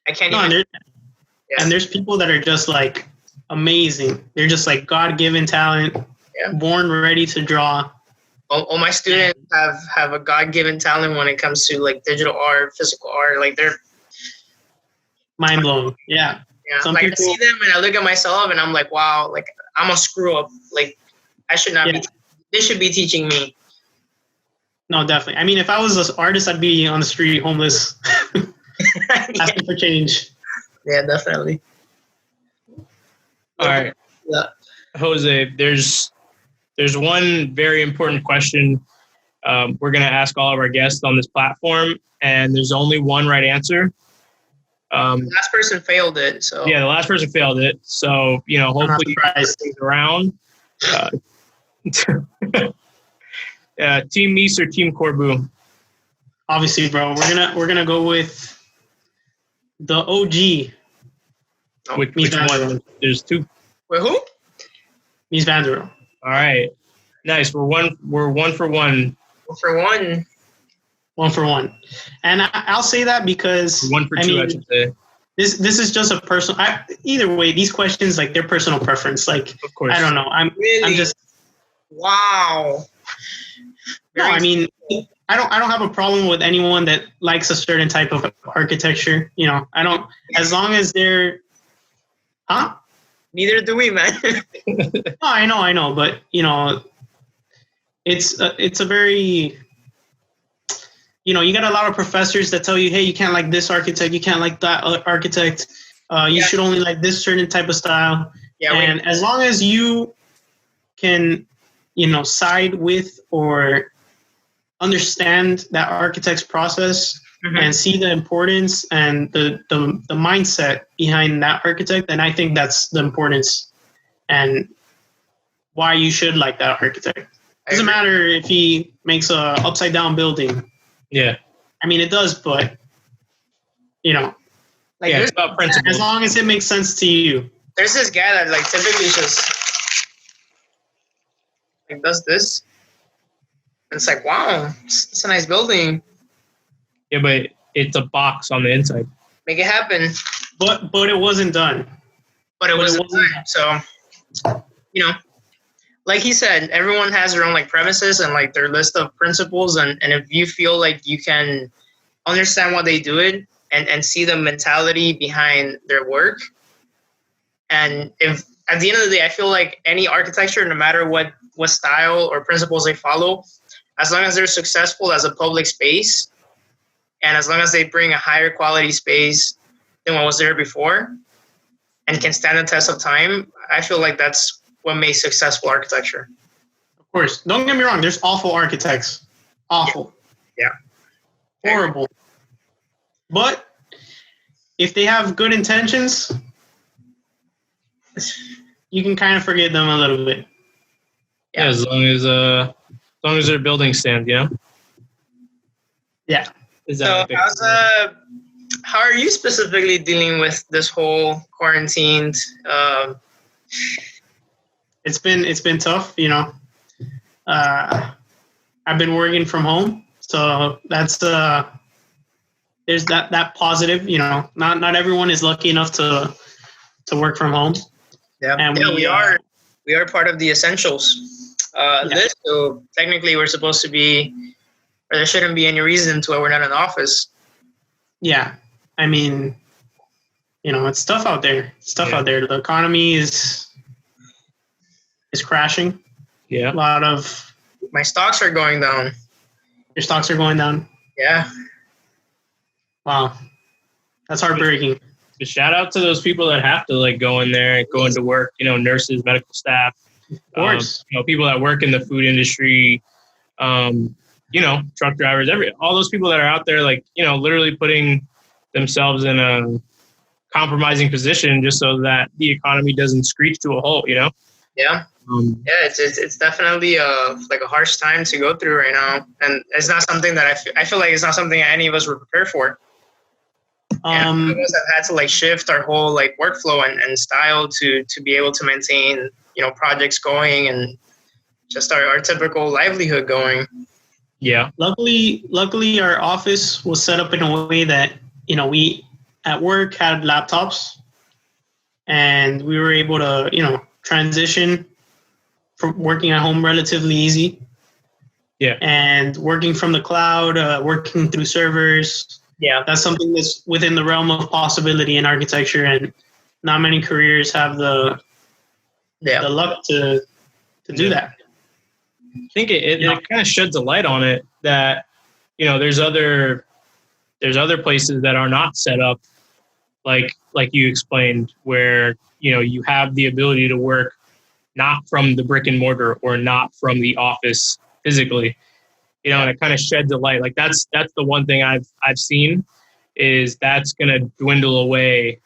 I can't even. And there's people that are just like amazing. They're just like God-given talent, born ready to draw. All my students have a God-given talent when it comes to like digital art, physical art. Like they're mind blown. Yeah. Some like people, I see them and I look at myself and I'm like, wow, like I'm a screw up. Like I should not be. They should be teaching me. No, definitely. I mean, if I was an artist, I'd be on the street, homeless, asking for change. Yeah, definitely. All right. Yeah. Jose, there's one very important question we're going to ask all of our guests on this platform, and there's only one right answer. Last person failed it. So yeah, the last person failed it. So hopefully you turn things around. Team Mies or Team Corbu? Obviously, bro, we're gonna go with the OG. Which one? There's two. Wait, who? Mies van der Rohe. All right, nice. We're one for one. One for one, and I'll say that because 1 for 2. I should say. This is just a personal. Either way, these questions like they're personal preference. Like, of course, I don't know. I'm just. Wow. No, I mean, I don't have a problem with anyone that likes a certain type of architecture. I don't, as long as they're, huh? Neither do we, man. No, I know, but it's a very, you got a lot of professors that tell you, hey, you can't like this architect, you can't like that architect, you should only like this certain type of style. Yeah, and as long as you can, side with or understand that architect's process and see the importance and the mindset behind that architect, then I think that's the importance and why you should like that architect. Doesn't matter if he makes a upside down building. Yeah. I mean, it does, but it's about principles. As long as it makes sense to you. There's this guy that like typically just like does this. It's like, wow, it's a nice building. Yeah, but it's a box on the inside. Make it happen. But it wasn't done. But it wasn't done. So, like he said, everyone has their own like premises and like their list of principles. And if you feel like you can understand why they do it and see the mentality behind their work. And if at the end of the day, I feel like any architecture, no matter what style or principles they follow, as long as they're successful as a public space, and as long as they bring a higher quality space than what was there before, and can stand the test of time, I feel like that's what makes successful architecture. Of course. Don't get me wrong. There's awful architects. Awful. Yeah. Horrible. But if they have good intentions, you can kind of forgive them a little bit. Yeah, as long as their building stands, Yeah. So how are you specifically dealing with this whole quarantine? It's been tough, I've been working from home, so that's there's that positive, Not everyone is lucky enough to work from home. Yeah, and we are part of the essentials. List, so technically we're supposed to be, or there shouldn't be any reason to why we're not in the office. Yeah, I mean, it's tough out there. Out there. The economy is crashing. Yeah, a lot of my stocks are going down. Your stocks are going down. Yeah. Wow, that's heartbreaking. Shout out to those people that have to like go in there, go into work. Nurses, medical staff. Of course. People that work in the food industry, truck drivers, all those people that are out there, like, literally putting themselves in a compromising position just so that the economy doesn't screech to a halt, Yeah. It's definitely a harsh time to go through right now. And it's not something that I feel like it's not something any of us were prepared for. And of us have had to like shift our whole like workflow and style to be able to maintain, projects going and just our typical livelihood going. Yeah. Luckily our office was set up in a way that, we at work had laptops and we were able to, transition from working at home relatively easy. Yeah. And working from the cloud, working through servers. Yeah. That's something that's within the realm of possibility in architecture, and not many careers have the luck to do that. I think it kind of sheds a light on it that, there's other places that are not set up like you explained, where, you have the ability to work not from the brick and mortar or not from the office physically, and it kind of sheds a light. Like that's the one thing I've seen is that's going to dwindle away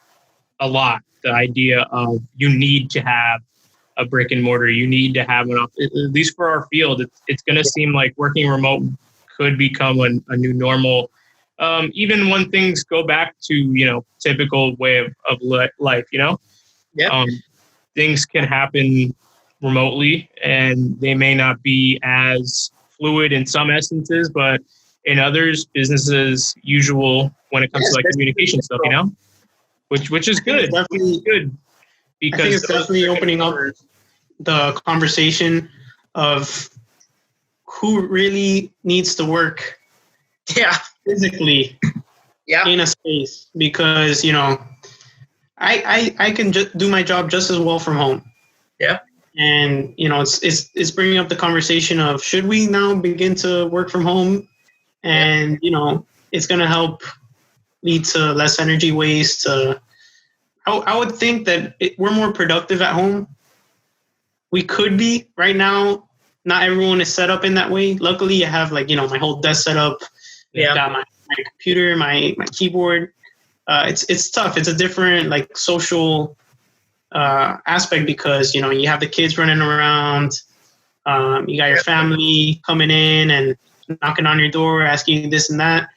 a lot. The idea of you need to have a brick and mortar, you need to have at least for our field, it's going to seem like working remote could become a new normal. Even when things go back to, typical way of life, things can happen remotely and they may not be as fluid in some essences, but in others, business as usual when it comes to like communication stuff, which is good. Definitely good because I think it's definitely opening up the conversation of who really needs to work physically in a space, because I can just do my job just as well from home. And it's bringing up the conversation of, should we now begin to work from home? And it's going to help lead to less energy waste. I would think that we're more productive at home. We could be right now. Not everyone is set up in that way. Luckily, I have my whole desk set up. Got my computer, my keyboard. It's tough. It's a different social aspect, because you have the kids running around. You got your family coming in and knocking on your door, asking this and that.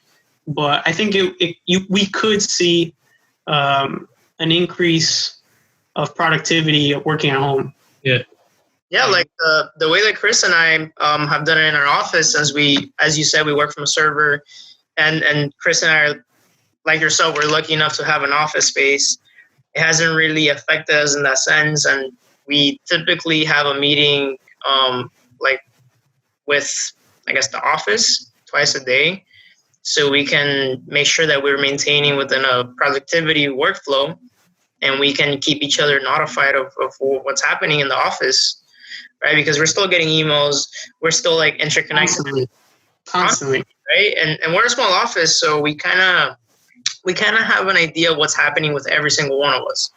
But I think we could see an increase of productivity of working at home. Yeah, like the way that Chris and I have done it in our office, as you said, we work from a server, and Chris and I are, like yourself, we're lucky enough to have an office space. It hasn't really affected us in that sense, and we typically have a meeting with, I guess, the office twice a day, so we can make sure that we're maintaining within a productivity workflow, and we can keep each other notified of what's happening in the office, right? Because we're still getting emails, we're still interconnected constantly, right? And we're a small office, so we kind of have an idea of what's happening with every single one of us,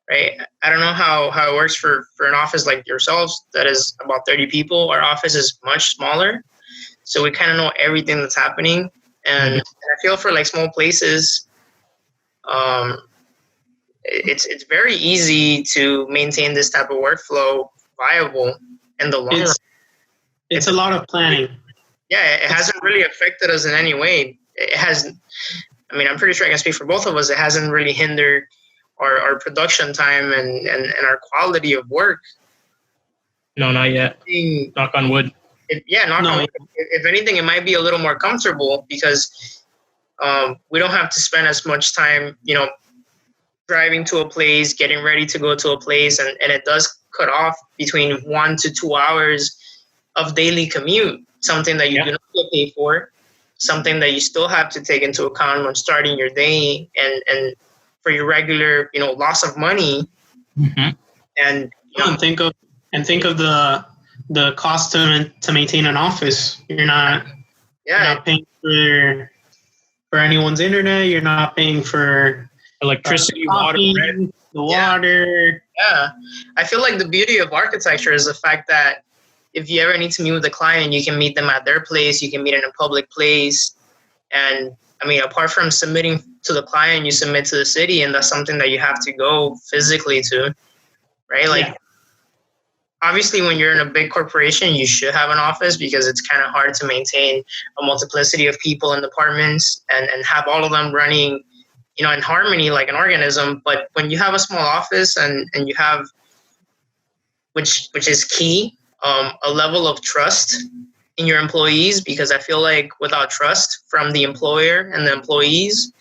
right? I don't know how it works for an office like yourselves that is about 30 people. Our office is much smaller, so we kind of know everything that's happening. And I feel for small places, it's very easy to maintain this type of workflow viable in the long run. It's a lot of planning. Yeah, it hasn't really affected us in any way. It hasn't. I mean, I'm pretty sure I can speak for both of us. It hasn't really hindered our production time and our quality of work. No, not yet. Knock on wood. Knock on wood. If anything, it might be a little more comfortable, because we don't have to spend as much time, driving to a place, getting ready to go to a place, and it does cut off between 1 to 2 hours of daily commute, something that you do not get paid for, something that you still have to take into account when starting your day, and for your regular, loss of money. And think of the cost to maintain an office. You're not paying for anyone's internet. You're not paying for electricity, coffee, water, rent. the water. Yeah, I feel like the beauty of architecture is the fact that if you ever need to meet with a client, you can meet them at their place. You can meet in a public place. And I mean, apart from submitting to the client, you submit to the city, and that's something that you have to go physically to, right? Obviously, when you're in a big corporation, you should have an office, because it's kind of hard to maintain a multiplicity of people in departments and have all of them running, in harmony like an organism. But when you have a small office and you have, which is key, a level of trust in your employees, because I feel like without trust from the employer and the employees,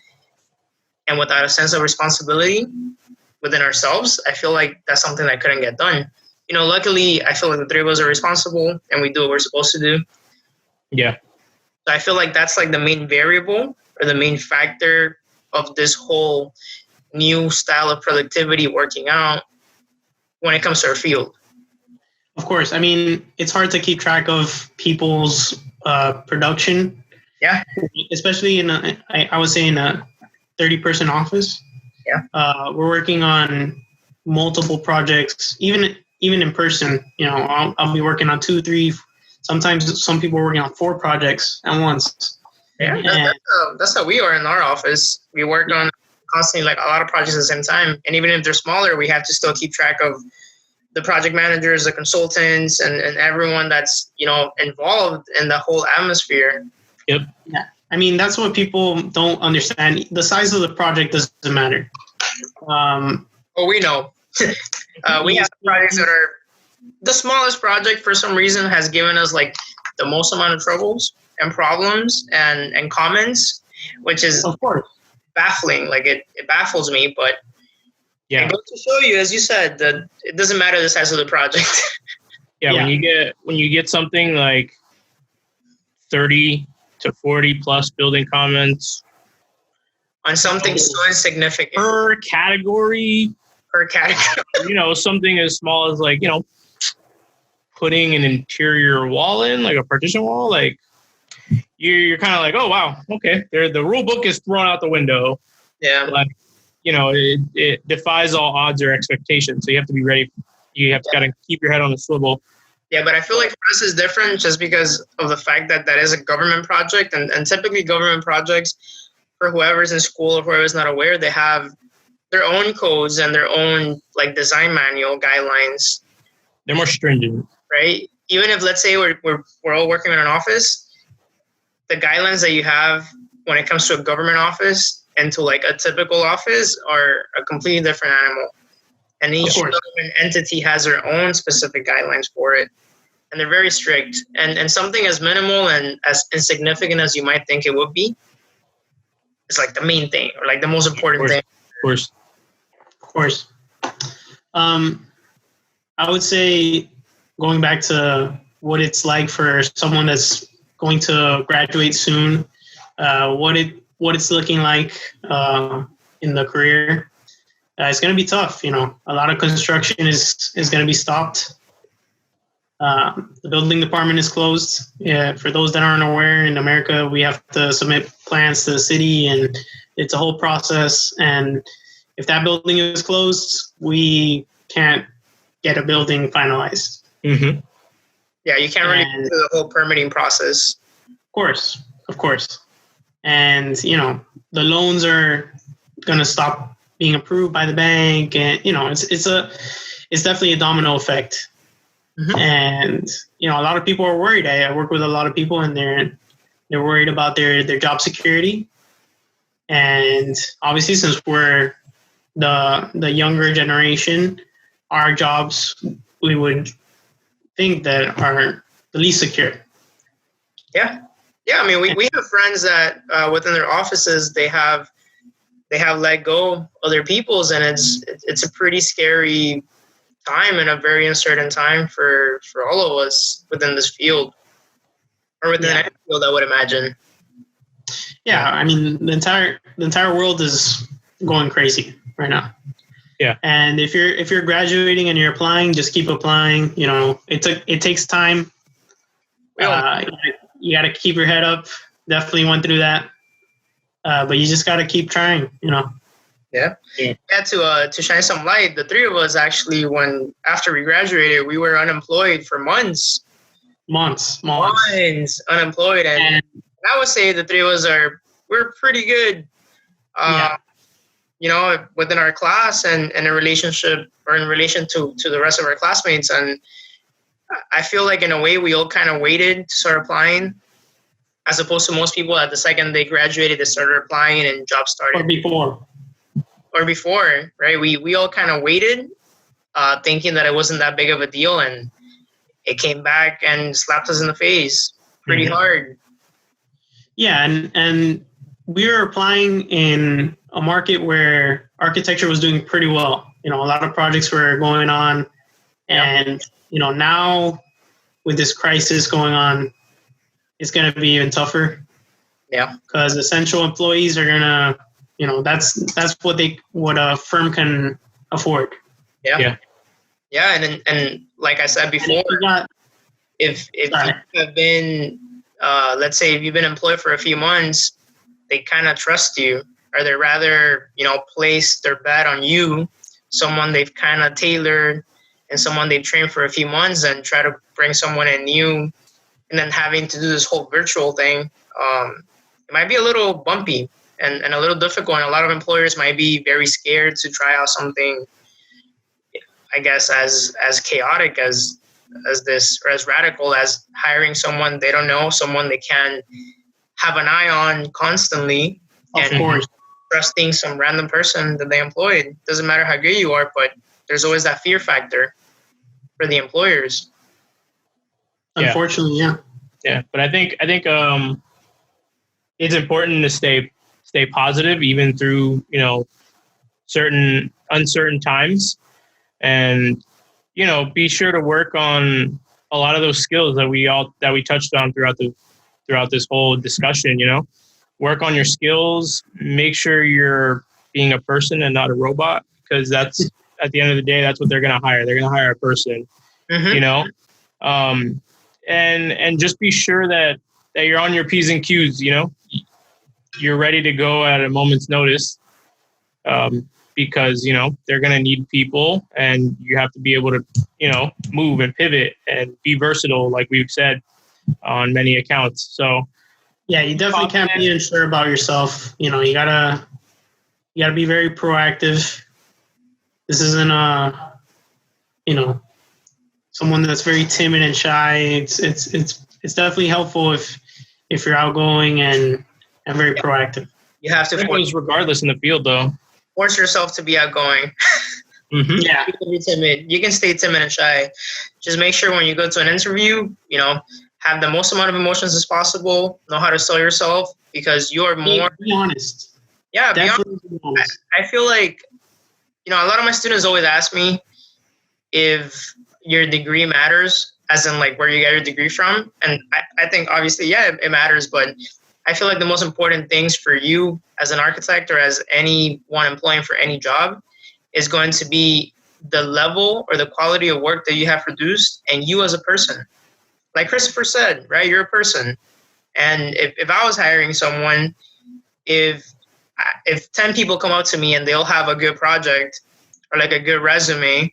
and without a sense of responsibility within ourselves, I feel like that's something that couldn't get done. Luckily, I feel like the three of us are responsible and we do what we're supposed to do. Yeah. So I feel like that's the main variable, or the main factor of this whole new style of productivity working out when it comes to our field. Of course. I mean, it's hard to keep track of people's production. Yeah. Especially I would say in a 30-person office. Yeah. We're working on multiple projects, even in person. I'll be working on 2, 3. Sometimes some people are working on 4 projects at once. Yeah, that's how we are in our office. We work on constantly like a lot of projects at the same time, and even if they're smaller, we have to still keep track of the project managers, the consultants, and everyone that's involved in the whole atmosphere. Yep. Yeah. I mean, that's what people don't understand. The size of the project doesn't matter. We know. We have projects that are the smallest project for some reason has given us like the most amount of troubles and problems and comments, which is of course baffling. Like it baffles me, but yeah, it goes to show you, as you said, that it doesn't matter the size of the project. Yeah, when you get something like 30 to 40 plus building comments on something so insignificant per category, something as small as like, putting an interior wall in, like a partition wall, like you're kind of like, oh wow, okay, the rule book is thrown out the window. Yeah. Like, it defies all odds or expectations. So you have to be ready. You have to kind of keep your head on the swivel. Yeah, but I feel like for us is different just because of the fact that is a government project, and typically government projects, for whoever's in school or whoever's not aware, they have their own codes and their own like design manual guidelines. They're more stringent, right? Even if, let's say, we're all working in an office, the guidelines that you have when it comes to a government office and to like a typical office are a completely different animal. And each government entity has their own specific guidelines for it. And they're very strict. And something as minimal and as insignificant as you might think it would be, is like the main thing or like the most important thing. Of course. I would say, going back to what it's like for someone that's going to graduate soon, what it's looking like in the career. It's going to be tough. A lot of construction is going to be stopped. The building department is closed. Yeah, for those that aren't aware, in America, we have to submit plans to the city, and it's a whole process. And if that building is closed, we can't get a building finalized. Mm-hmm. Yeah, you can't really do the whole permitting process. Of course. And, the loans are going to stop being approved by the bank. And, it's definitely a domino effect. Mm-hmm. And, a lot of people are worried. I work with a lot of people, and they're worried about their job security. And obviously, since we're the younger generation, our jobs, we would think that are the least secure. Yeah. I mean, we have friends that within their offices they have let go of their peoples, and it's a pretty scary time and a very uncertain time for all of us within this field or within any field, I would imagine. Yeah, I mean, the entire world is going crazy right now. Yeah. And if you're graduating and you're applying, just keep applying. It takes time. You got to keep your head up. Definitely went through that. But you just got to keep trying, Yeah. To shine some light, the three of us actually, after we graduated, we were unemployed for months. Months unemployed. And I would say the three of us we're pretty good. Within our class and in a relationship or in relation to the rest of our classmates. And I feel like in a way we all kind of waited to start applying, as opposed to most people at the second they graduated, they started applying and jobs started. Or before, right? We all kind of waited, thinking that it wasn't that big of a deal, and it came back and slapped us in the face pretty hard. Yeah, and we were applying in a market where architecture was doing pretty well. A lot of projects were going on, and now with this crisis going on, it's going to be even tougher. Yeah, because essential employees are gonna, that's what a firm can afford. Yeah. And like I said before, if you have been, let's say if you've been employed for a few months, they kind of trust you, or they rather, place their bet on you, someone they've kind of tailored and someone they've trained for a few months, and try to bring someone in new, and then having to do this whole virtual thing. it might be a little bumpy and a little difficult. And a lot of employers might be very scared to try out something, I guess, as chaotic as this, or as radical as hiring someone they don't know, someone they can have an eye on constantly. Of course. Trusting some random person that they employed. Doesn't matter how good you are, but there's always that fear factor for the employers. Unfortunately, yeah. Yeah, but I think it's important to stay positive even through, you know, certain uncertain times, and, you know, be sure to work on a lot of those skills that we touched on throughout this whole discussion. You know, work on your skills, make sure you're being a person and not a robot, because that's at the end of the day, that's what they're going to hire. They're going to hire a person, you know, and just be sure that you're on your P's and Q's, you know, you're ready to go at a moment's notice, because, you know, they're going to need people, and you have to be able to, you know, move and pivot and be versatile, like we've said on many accounts. So, yeah, you definitely can't be unsure about yourself. You know, you gotta be very proactive. This isn't you know, someone that's very timid and shy. It's definitely helpful if you're outgoing and very proactive. You have to regardless in the field, though. Force yourself to be outgoing. Yeah, You can be timid. You can stay timid and shy. Just make sure when you go to an interview, you know, have the most amount of emotions as possible. Know how to sell yourself, because you're more. Be honest. Yeah, definitely be honest. I feel like, you know, a lot of my students always ask me if your degree matters, as in like where you get your degree from. And I think obviously, yeah, it matters, but I feel like the most important things for you as an architect or as anyone employing for any job is going to be the level or the quality of work that you have produced, and you as a person. Like Christopher said, right? You're a person. And if I was hiring someone, if 10 people come up to me and they'll have a good project or like a good resume,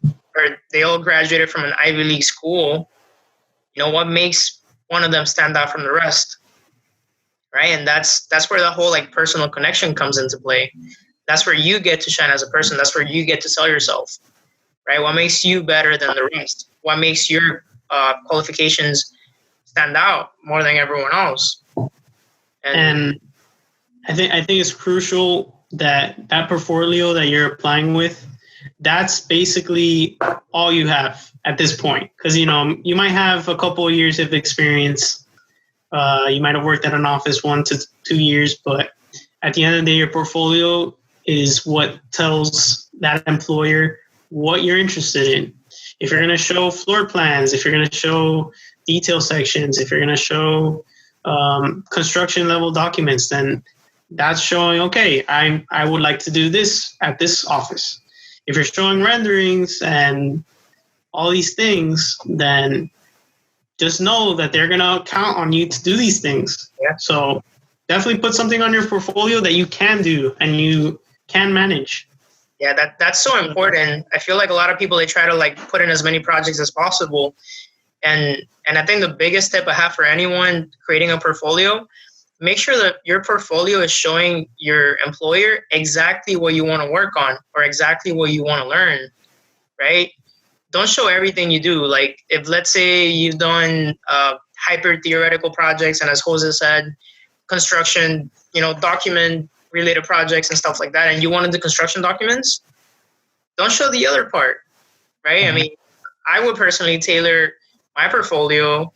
or they all graduated from an Ivy League school, you know, what makes one of them stand out from the rest? Right? And that's where the whole like personal connection comes into play. That's where you get to shine as a person. That's where you get to sell yourself, right? What makes you better than the rest? What makes your qualifications stand out more than everyone else? And I think it's crucial that portfolio that you're applying with, that's basically all you have at this point. Because, you know, you might have a couple of years of experience. You might have worked at an office 1 to 2 years, but at the end of the day, your portfolio is what tells that employer what you're interested in. If you're going to show floor plans, if you're going to show detail sections, if you're going to show construction level documents, then that's showing, okay, I would like to do this at this office. If you're showing renderings and all these things, then just know that they're going to count on you to do these things. Yeah. So definitely put something on your portfolio that you can do and you can manage. Yeah, that's so important. I feel like a lot of people, they try to like put in as many projects as possible. And I think the biggest tip I have for anyone creating a portfolio, make sure that your portfolio is showing your employer exactly what you want to work on or exactly what you want to learn, right? Don't show everything you do. Like if, let's say you've done hyper theoretical projects, and as Jose said, construction, you know, document related projects and stuff like that, and you want to do construction documents, don't show the other part, right? I mean, I would personally tailor my portfolio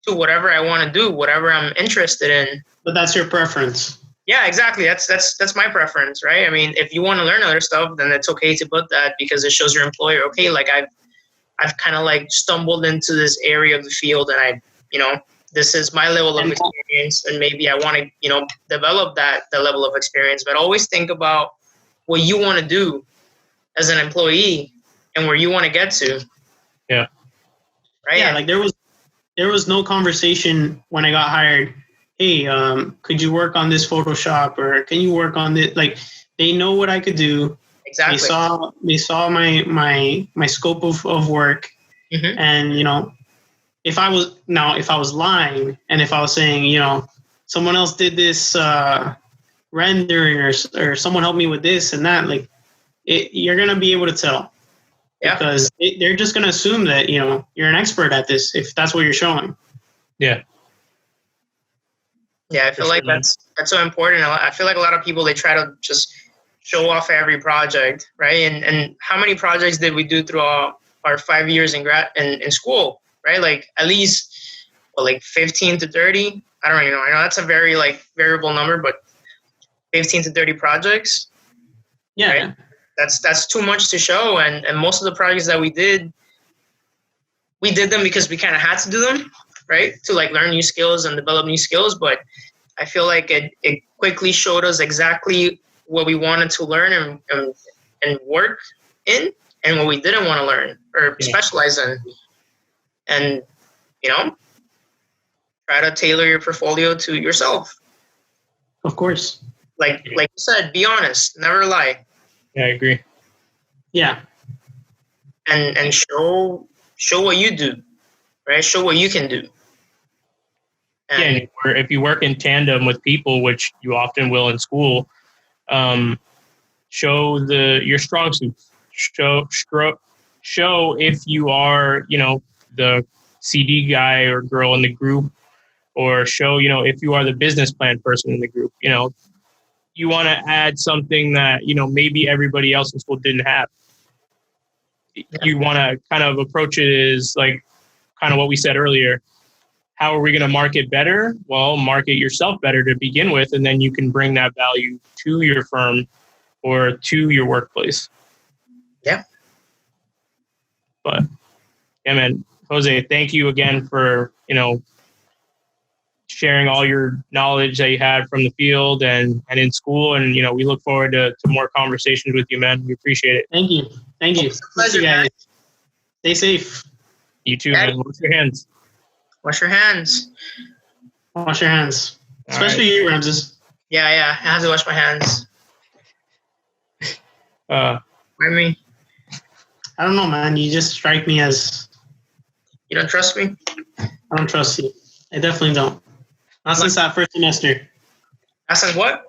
to whatever I want to do, whatever I'm interested in. But that's your preference. Yeah, exactly. That's my preference, right? I mean, if you want to learn other stuff, then it's okay to put that, because it shows your employer, okay, like I've kind of like stumbled into this area of the field, and I, you know, this is my level of experience, and maybe I want to, you know, develop that level of experience. But always think about what you want to do as an employee and where you want to get to. Yeah. Right. Yeah. Like there was no conversation when I got hired. Hey, could you work on this Photoshop, or can you work on this? Like, they know what I could do. Exactly. They saw my scope of work, and you know, if I was lying and if I was saying, you know, someone else did this rendering, or someone helped me with this and that. Like, you're gonna be able to tell, because they're just gonna assume that you're an expert at this if that's what you're showing. Yeah. Yeah, I feel like that's so important. I feel like a lot of people, they try to just show off every project, right? And how many projects did we do through our 5 years in school, right? Like at least 15 to 30. I don't even know. I know that's a very variable number, but 15 to 30 projects. Yeah. Right? That's too much to show. And most of the projects that we did them because we kind of had to do them, right? To learn new skills and develop new skills. But I feel like it quickly showed us exactly what we wanted to learn and work in, and what we didn't want to learn or specialize in. And, try to tailor your portfolio to yourself. Of course. Like you said, be honest, never lie. Yeah, I agree. Yeah. And show what you do, right? Show what you can do. And if you work in tandem with people, which you often will in school, show your strong suits. Show if you are, the CD guy or girl in the group, or show, if you are the business plan person in the group. You want to add something that, maybe everybody else in school didn't have. You want to kind of approach it as kind of what we said earlier. How are we going to market better? Well, market yourself better to begin with, and then you can bring that value to your firm or to your workplace. Yeah. But yeah, man, Jose, thank you again for, sharing all your knowledge that you had from the field and in school. And, we look forward to more conversations with you, man. We appreciate it. Thank you. It's a pleasure, guys. Stay safe. You too, man. Wash your hands. Wash your hands. Wash your hands. Especially you, Ramses. Yeah. I have to wash my hands. Why me? I don't know, man. You just strike me as... You don't trust me? I don't trust you. I definitely don't. Not since that first semester. Not since what?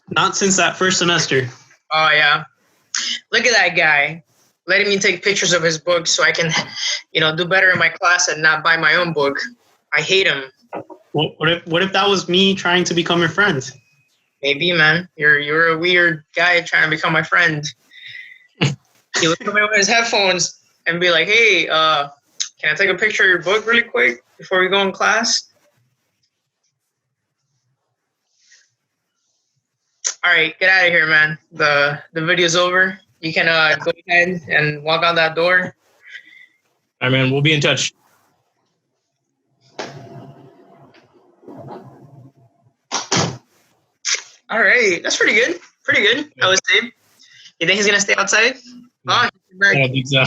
Not since that first semester. Oh, yeah. Look at that guy letting me take pictures of his book so I can, do better in my class and not buy my own book. I hate him. What if that was me trying to become your friend? Maybe, man. You're a weird guy trying to become my friend. He would come in with his headphones and be like, hey, can I take a picture of your book really quick before we go in class? All right, get out of here, man. The video's over. You can go ahead and walk out that door. All right, man. We'll be in touch. All right. That's pretty good. I would say. You think he's going to stay outside? Oh, I don't think so.